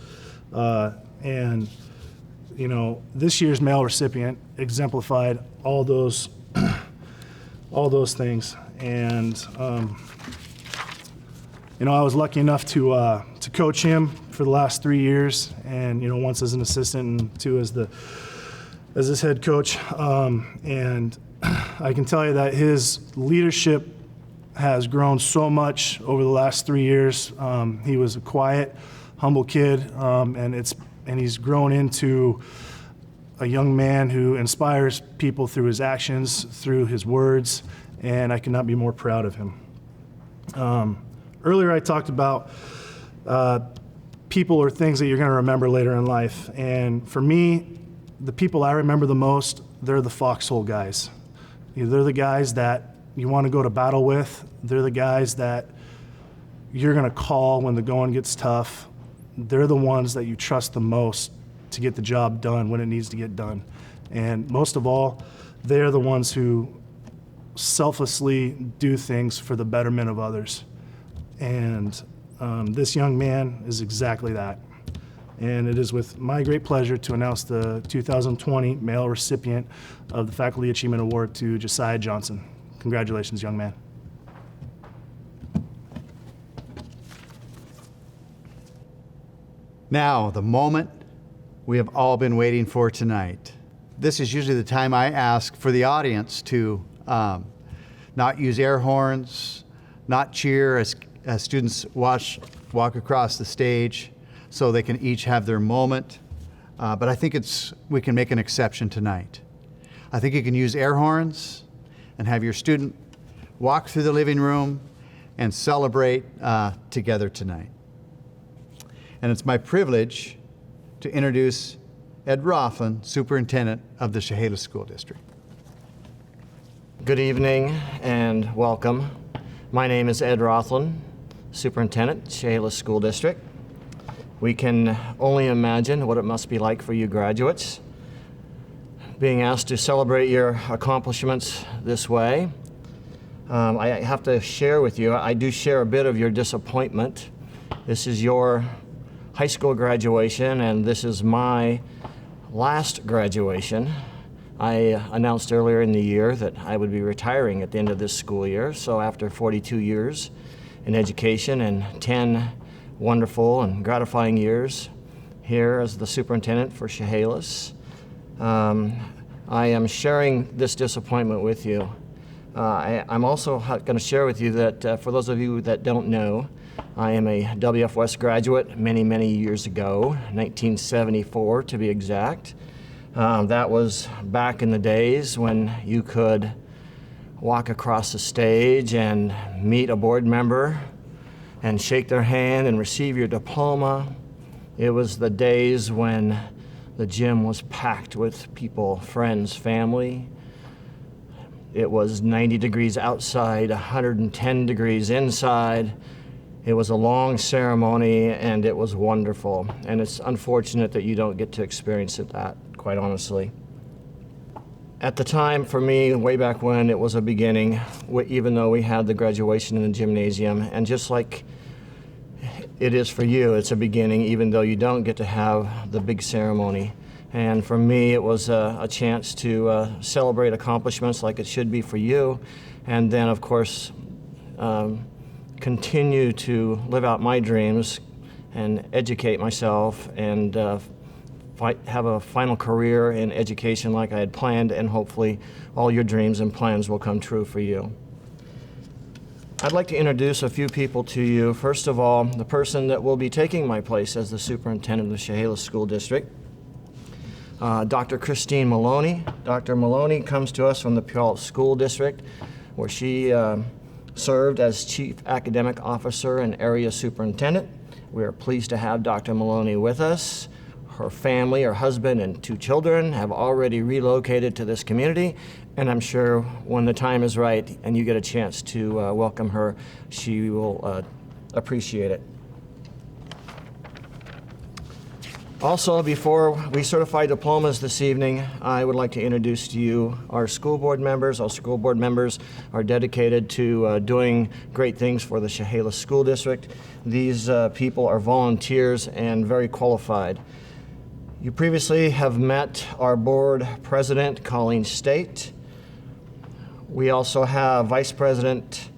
This year's male recipient exemplified all those things. And I was lucky enough to coach him for the last 3 years, and once as an assistant and two as his head coach. And I can tell you that his leadership has grown so much over the last 3 years. He was a quiet, humble kid, and he's grown into a young man who inspires people through his actions, through his words, and I could not be more proud of him. Earlier I talked about people or things that you're going to remember later in life, and for me, the people I remember the most, they're the foxhole guys. They're the guys that you want to go to battle with. They're the guys that you're going to call when the going gets tough. They're the ones that you trust the most to get the job done when it needs to get done. And most of all, they're the ones who selflessly do things for the betterment of others. And this young man is exactly that. And it is with my great pleasure to announce the 2020 male recipient of the Faculty Achievement Award to Josiah Johnson. Congratulations, young man. Now, the moment we have all been waiting for tonight. This is usually the time I ask for the audience to not use air horns, not cheer as students walk across the stage, so they can each have their moment. But I think we can make an exception tonight. I think you can use air horns and have your student walk through the living room and celebrate together tonight. And it's my privilege to introduce Ed Rothland, Superintendent of the Chehalis School District. Good evening and welcome. My name is Ed Rothland, Superintendent, Chehalis School District. We can only imagine what it must be like for you graduates, being asked to celebrate your accomplishments this way. I have to share with you, I do share a bit of your disappointment. This is your high school graduation, and this is my last graduation. I announced earlier in the year that I would be retiring at the end of this school year, so after 42 years in education and 10 wonderful and gratifying years here as the superintendent for Chehalis, I am sharing this disappointment with you. I'm also going to share with you that for those of you that don't know, I am a WF West graduate many years ago, 1974 to be exact. That was back in the days when you could walk across the stage and meet a board member and shake their hand and receive your diploma. It was the days when the gym was packed with people, friends, family. It was 90 degrees outside, 110 degrees inside. It was a long ceremony, and it was wonderful. And it's unfortunate that you don't get to experience that, quite honestly. At the time, for me, way back when, it was a beginning, even though we had the graduation in the gymnasium. And just like it is for you, it's a beginning, even though you don't get to have the big ceremony. And for me, it was a chance to celebrate accomplishments like it should be for you. And then, of course, continue to live out my dreams and educate myself and have a final career in education like I had planned, and hopefully all your dreams and plans will come true for you. I'd like to introduce a few people to you. First of all, the person that will be taking my place as the superintendent of the Chehalis School District, Dr. Christine Maloney. Dr. Maloney comes to us from the Puyallup School District, where she served as Chief Academic Officer and Area Superintendent. We are pleased to have Dr. Maloney with us. Her family, her husband, and 2 children have already relocated to this community, and I'm sure when the time is right and you get a chance to welcome her, she will appreciate it. Also, before we certify diplomas this evening, I would like to introduce to you our school board members. Our school board members are dedicated to doing great things for the Chehalis School District. These people are volunteers and very qualified. You previously have met our board president, Colleen State. We also have Vice President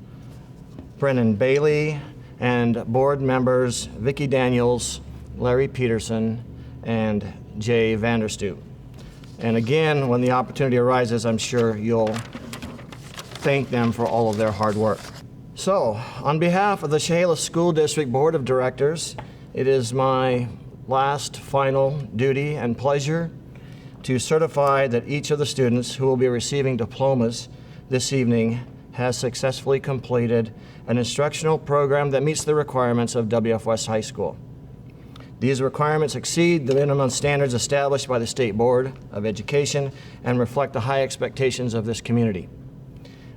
Brennan Bailey and board members Vicki Daniels, Larry Peterson, and Jay Vanderstoop. And again, when the opportunity arises, I'm sure you'll thank them for all of their hard work. So, on behalf of the Chehalis School District Board of Directors, it is my last final duty and pleasure to certify that each of the students who will be receiving diplomas this evening has successfully completed an instructional program that meets the requirements of WF West High School. These requirements exceed the minimum standards established by the State Board of Education and reflect the high expectations of this community.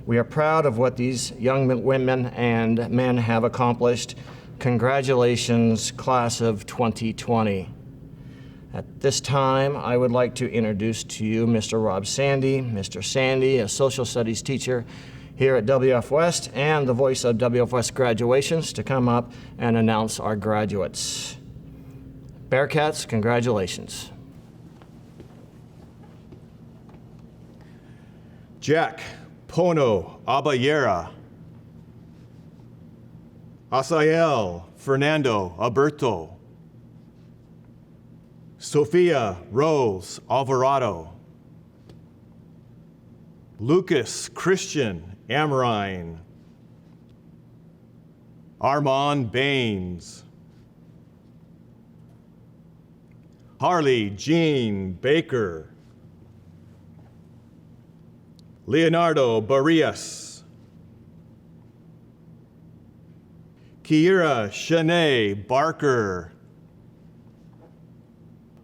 We are proud of what these young women and men have accomplished. Congratulations, class of 2020. At this time, I would like to introduce to you Mr. Rob Sandy. Mr. Sandy, a social studies teacher here at WF West and the voice of WF West graduations, to come up and announce our graduates. Bearcats, congratulations. Jack Pono Abayera. Asael Fernando Alberto. Sophia Rose Alvarado. Lucas Christian Amrine. Arman Bains. Harley Jean Baker. Leonardo Barillas. Kiera Shanae Barker.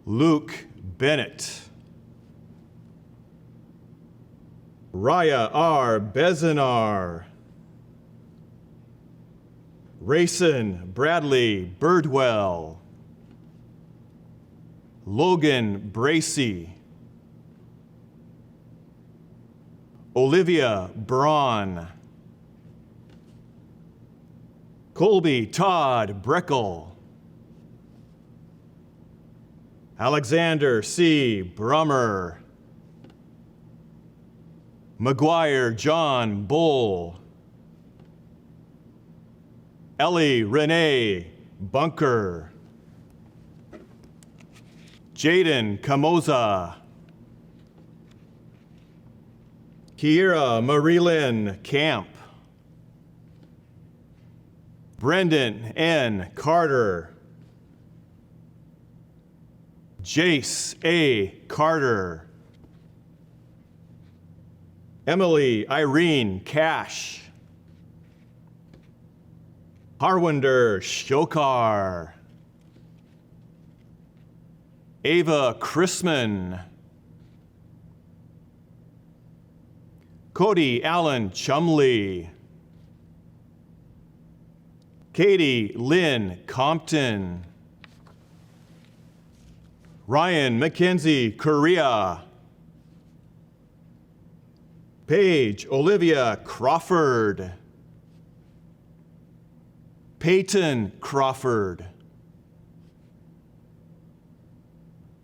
Luke Bennett. Ryah R. Bezinar. Rayson Bradley Birdwell. Logan Bracy. Olivia Braun. Colby Todd Breckel. Alexander C. Brummer. McGuire John Bull. Ellie Renee Bunker. Jaiyden Camoza. Kiera Marilyn Camp. Brendan N. Carter. Jayce A. Carter. Emily Irene Cash. Harwinder Chokar. Ava Chrisman. Cody Allen Chumley. Katie Lynn Compton. Ryan Mackenzie Correa. Paige Olivia Crawford. Peyton Crawford.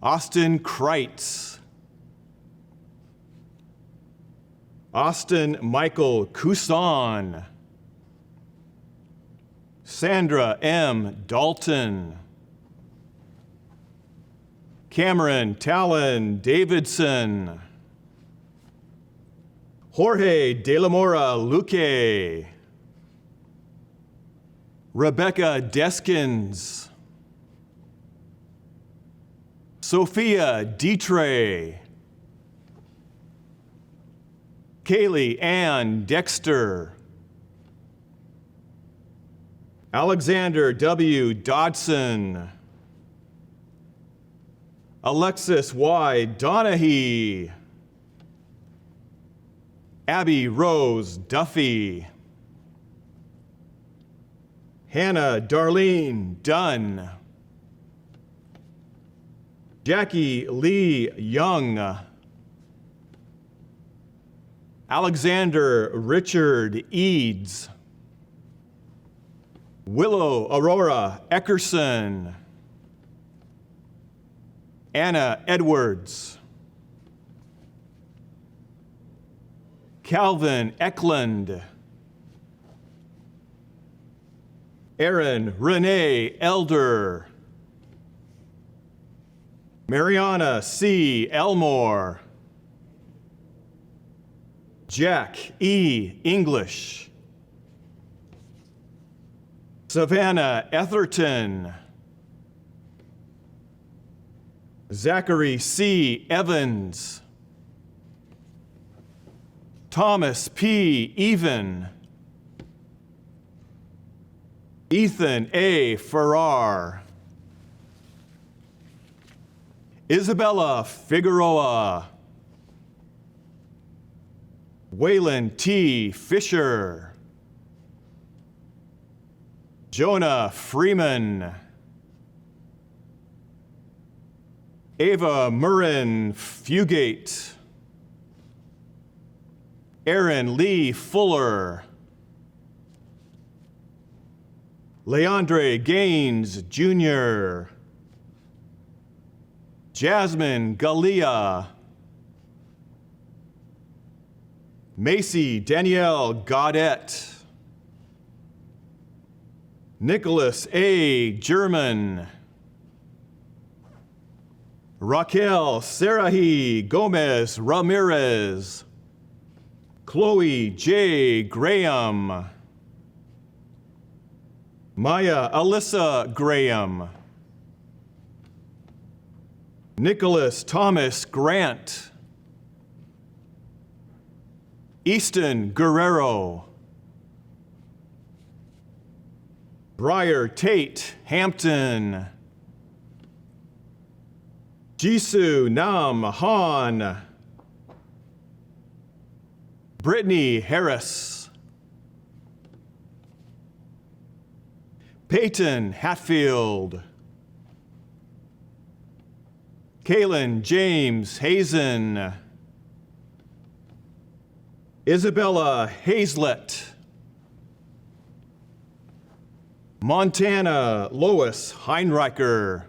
Austin Kreitz. Austin Michael Couson. Sandra M. Dalton. Cameron Talon Davidson, Jorge De La Mora Luque, Rebecca Deskins, Sophia De Tray, Kaylee Ann Dexter, Alexander W. Dodson, Alexis Y. Donahue, Abby Rose Duffy, Hannah Darlene Dunn, Jackie Lee Young, Alexander Richard Eads, Willow Aurora Eckerson, Anna Edwards, Calvin Eklund, Aaron Renee Elder, Maryanna C. Elmore, Jack E. English, Savannah Etherton, Zachary C. Evans, Thomas P. Even, Ethan A. Farrar, Isabella Figueroa, Waylon T. Fisher, Jonah Freeman, Ava Maryn Fugate, Aaron Lee Fuller, LeAndre Gaines Jr, Jasmine Gallea, Macy Danielle Gaudette, Nicholas A. German, Raquel Sarahi Gomez Ramirez, Chloe J. Graham, Mya Alyssa Graham, Nicholas Thomas Grant, Easton Guerrero, Briar Tate Hampton, Jisoo Nam Han, Brittney Harris, Pacton Hatfield, Kaylin James Hazen, Izabella Hazlett, Montana Lois Heinricher,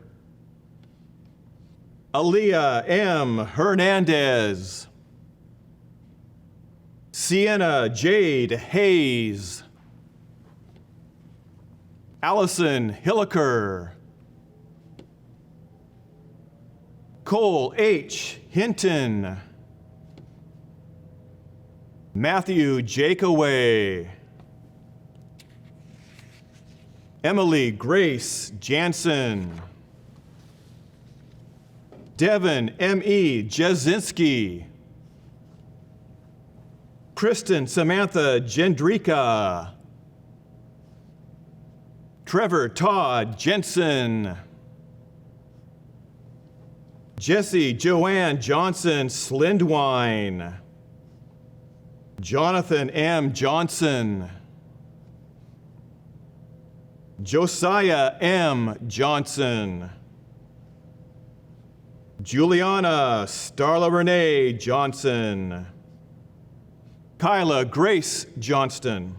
Alia M. Hernandez, Sienna J. Hayes, Allison Hilliker, Cole H. Hinton, Matthew Jakeway, Emily Grace Jansen, Devon M.E.Jasinski, Kristen Samantha Gendrika, Trevor Todd Jensen, Jesse Joanne Johnson Slindwine, Jonathan M. Johnson, Josiah M. Johnson, Juliana Starla Renee Johnson, Kyla Grace Johnston,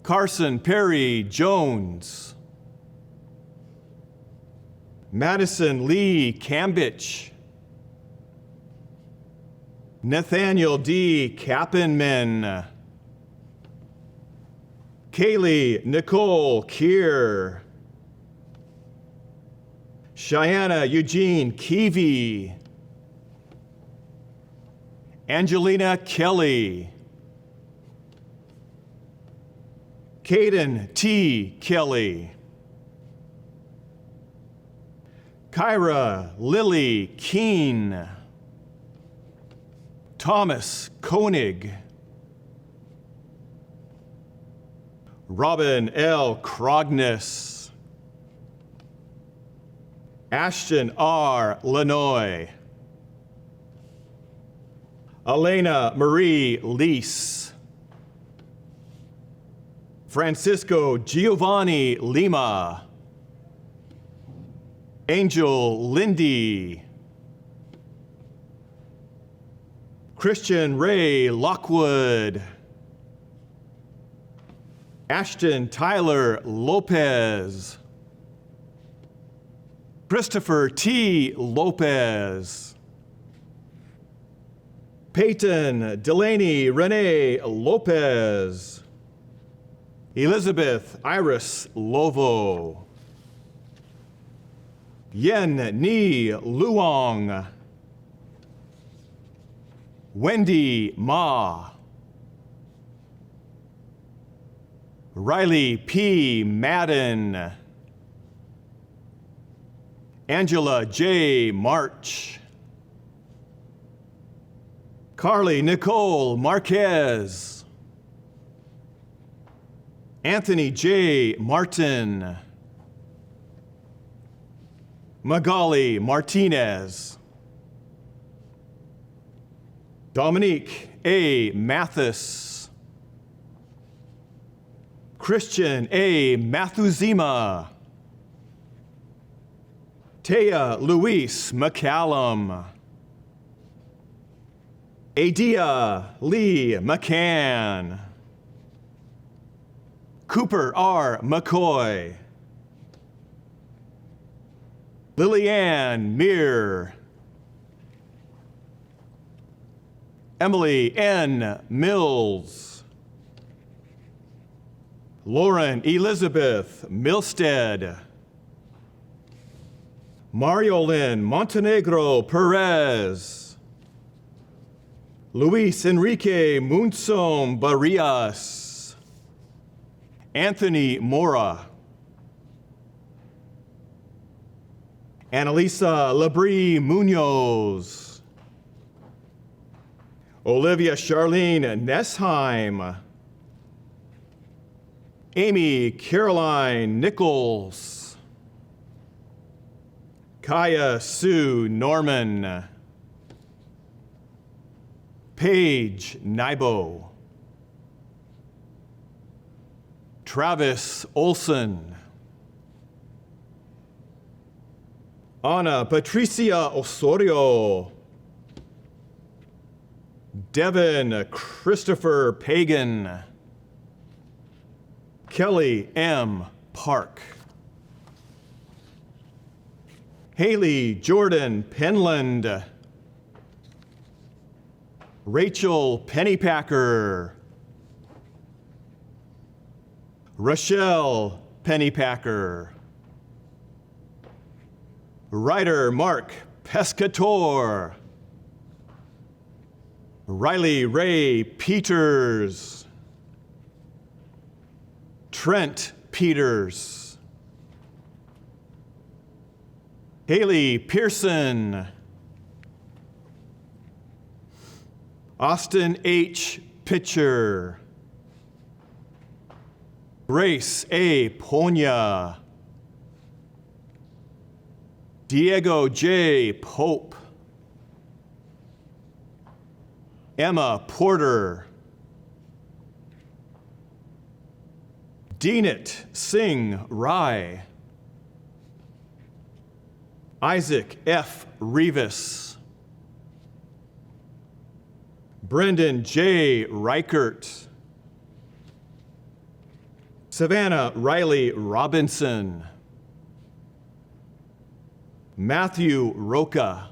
Carson Perry Jones, Madison Lee Cambich, Nathaniel D. Kappenman, Kaylee Nicole Keir, Cheyenne Eugene Keevy, Angelina Kelly, Caden T. Kelly, Kyra Lily Keene, Thomas Koenig, Robin L. Krognes, Ashton R. Lanoy, Elena Marie Lease, Francisco Giovanni Lima, Angel Lindy, Christian Ray Lockwood, Ashton Tyler Lopez, Christopher T. Lopez, Peyton Delaney Renee Lopez, Elizabeth Iris Lovo, Yen Ni Luong, Wendy Ma, Riley P. Madden, Angela J. March, Carly Nicole Marquez, Anthony J. Martin, Magali Martinez, Dominique A. Mathis, Christian A. Mathuzima, Taya Luis McCallum, Adia Lee McCann, Cooper R. McCoy, Lillianne Meir, Emily N. Mills, Lauren Elizabeth Milstead, Mariolyn Montenegro Perez, Luis Enrique Munson Barillas, Anthony Mora, Annalisa Labrie Munoz, Olivia Charlene Nessheim, Amy Caroline Nichols, Kaya Sue Norman, Paige Nybo, Travis Olson, Ana Patricia Osorio, Devin Christopher Pagan, Kelly M. Park, Haley Jordan Penland, Rachel Pennypacker, Rochelle Pennypacker, Ryder Mark Pescator, Riley Ray Peters, Trent Peters, Haley Pearson, Austin H. Pitcher, Grace A. Ponya, Diego J. Pope, Emma Porter, Deenit Singh Rai, Isaac F. Rivas, Brendan J. Reichert, Savannah Riley Robinson, Matthew Roca,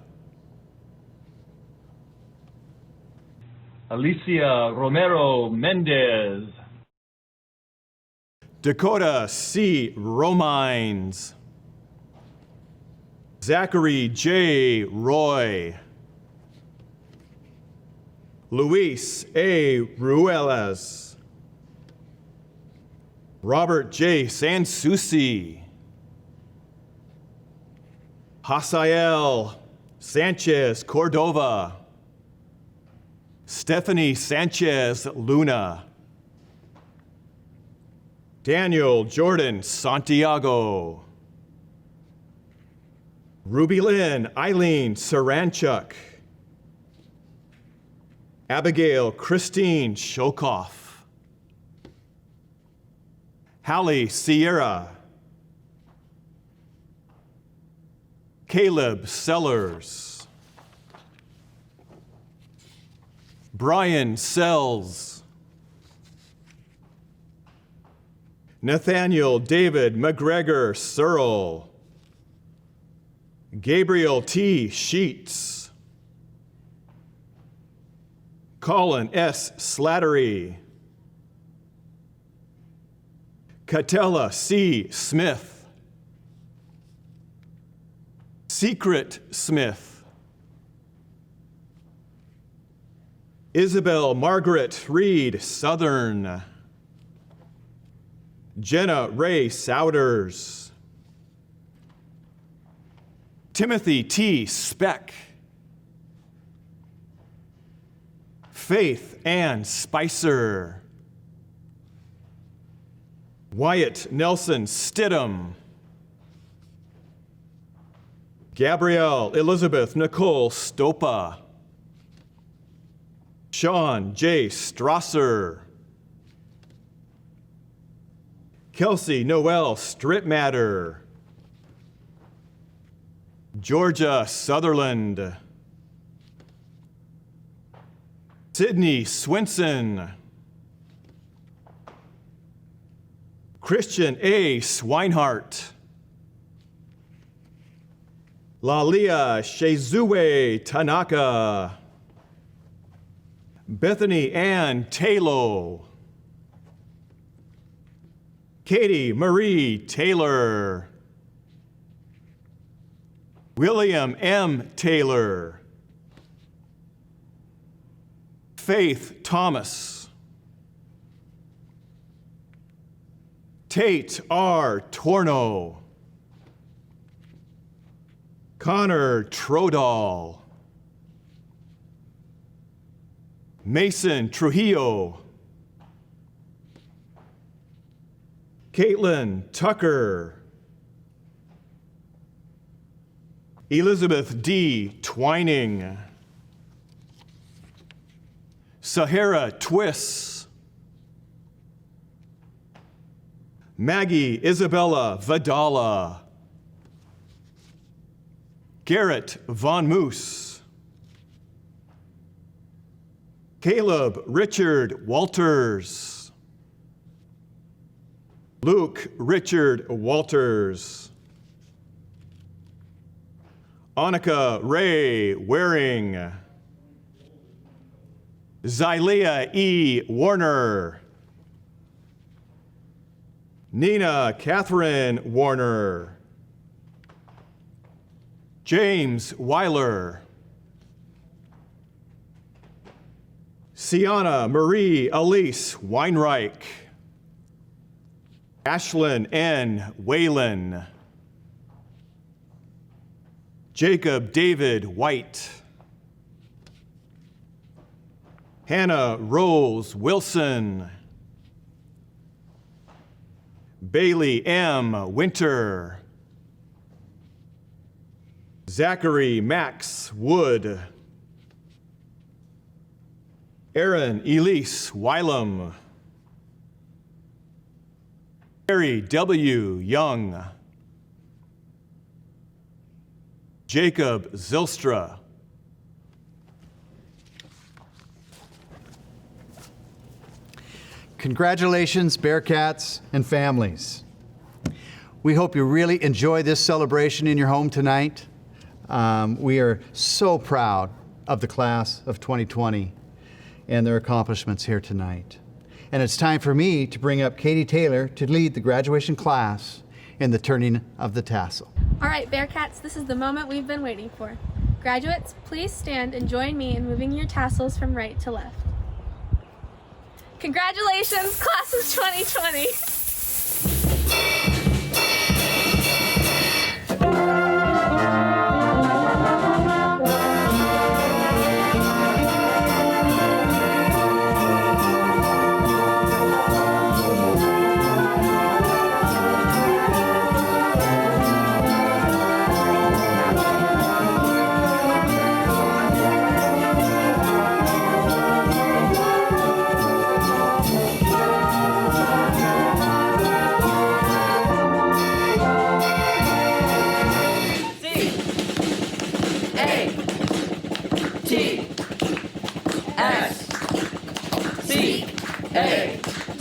Alicia Romero Mendez, Dakota C. Romines, Zachary J. Roy, Luis A. Ruelas, Robert J. Sansusi, Hasael Sanchez Cordova, Stephanie Sanchez Luna, Daniel Jordan Santiago, Ruby Lynn Eileen Saranchuk, Abigail Christine Shokoff, Hallie Sierra, Caleb Sellers, Brian Sells, Nathaniel David McGregor Searle, Gabriel T. Sheets, Colin S. Slattery, Catella C. Smith, Secret Smith, Isabel Margaret Reed Southern, Jenna Ray Souders, Timothy T. Speck, Faith Ann Spicer, Wyatt Nelson Stidham, Gabrielle Elizabeth Nicole Stopa, Sean J. Strasser, Kelsey Noel Stripmatter, Georgia Sutherland, Sydney Swinson, Christian A. Swinehart, Lalia Shezue Tanaka, Bethany Ann Taylor, Katie Marie Taylor, William M. Taylor, Faith Thomas, Tate R. Torno, Connor Trodall, Mason Trujillo, Caitlin Tucker, Elizabeth D. Twining, Sahara Twiss, Maggie Isabella Vidala, Garrett Von Moose, Caleb Richard Walters, Luke Richard Walters, Annika Ray Waring, Xylia E. Warner, Nina Catherine Warner, James Weiler, Sienna Marie Elise Weinreich, Ashlyn N. Whalen, Jacob David White, Hannah Rose Wilson, Bailey M. Winter, Zachary Max Wood, Aaron Elise Wylam, Harry W. Young, Jacob Zilstra, Congratulations, Bearcats and families. We hope you really enjoy this celebration in your home tonight. We are so proud of the class of 2020 and their accomplishments here tonight. And it's time for me to bring up Katie Taylor to lead the graduation class in the turning of the tassel. All right, Bearcats, this is the moment we've been waiting for. Graduates, please stand and join me in moving your tassels from right to left. Congratulations, class of 2020!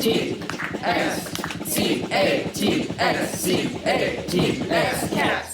C-A-T-S, C-A-T-S, C-A-T-S, cats.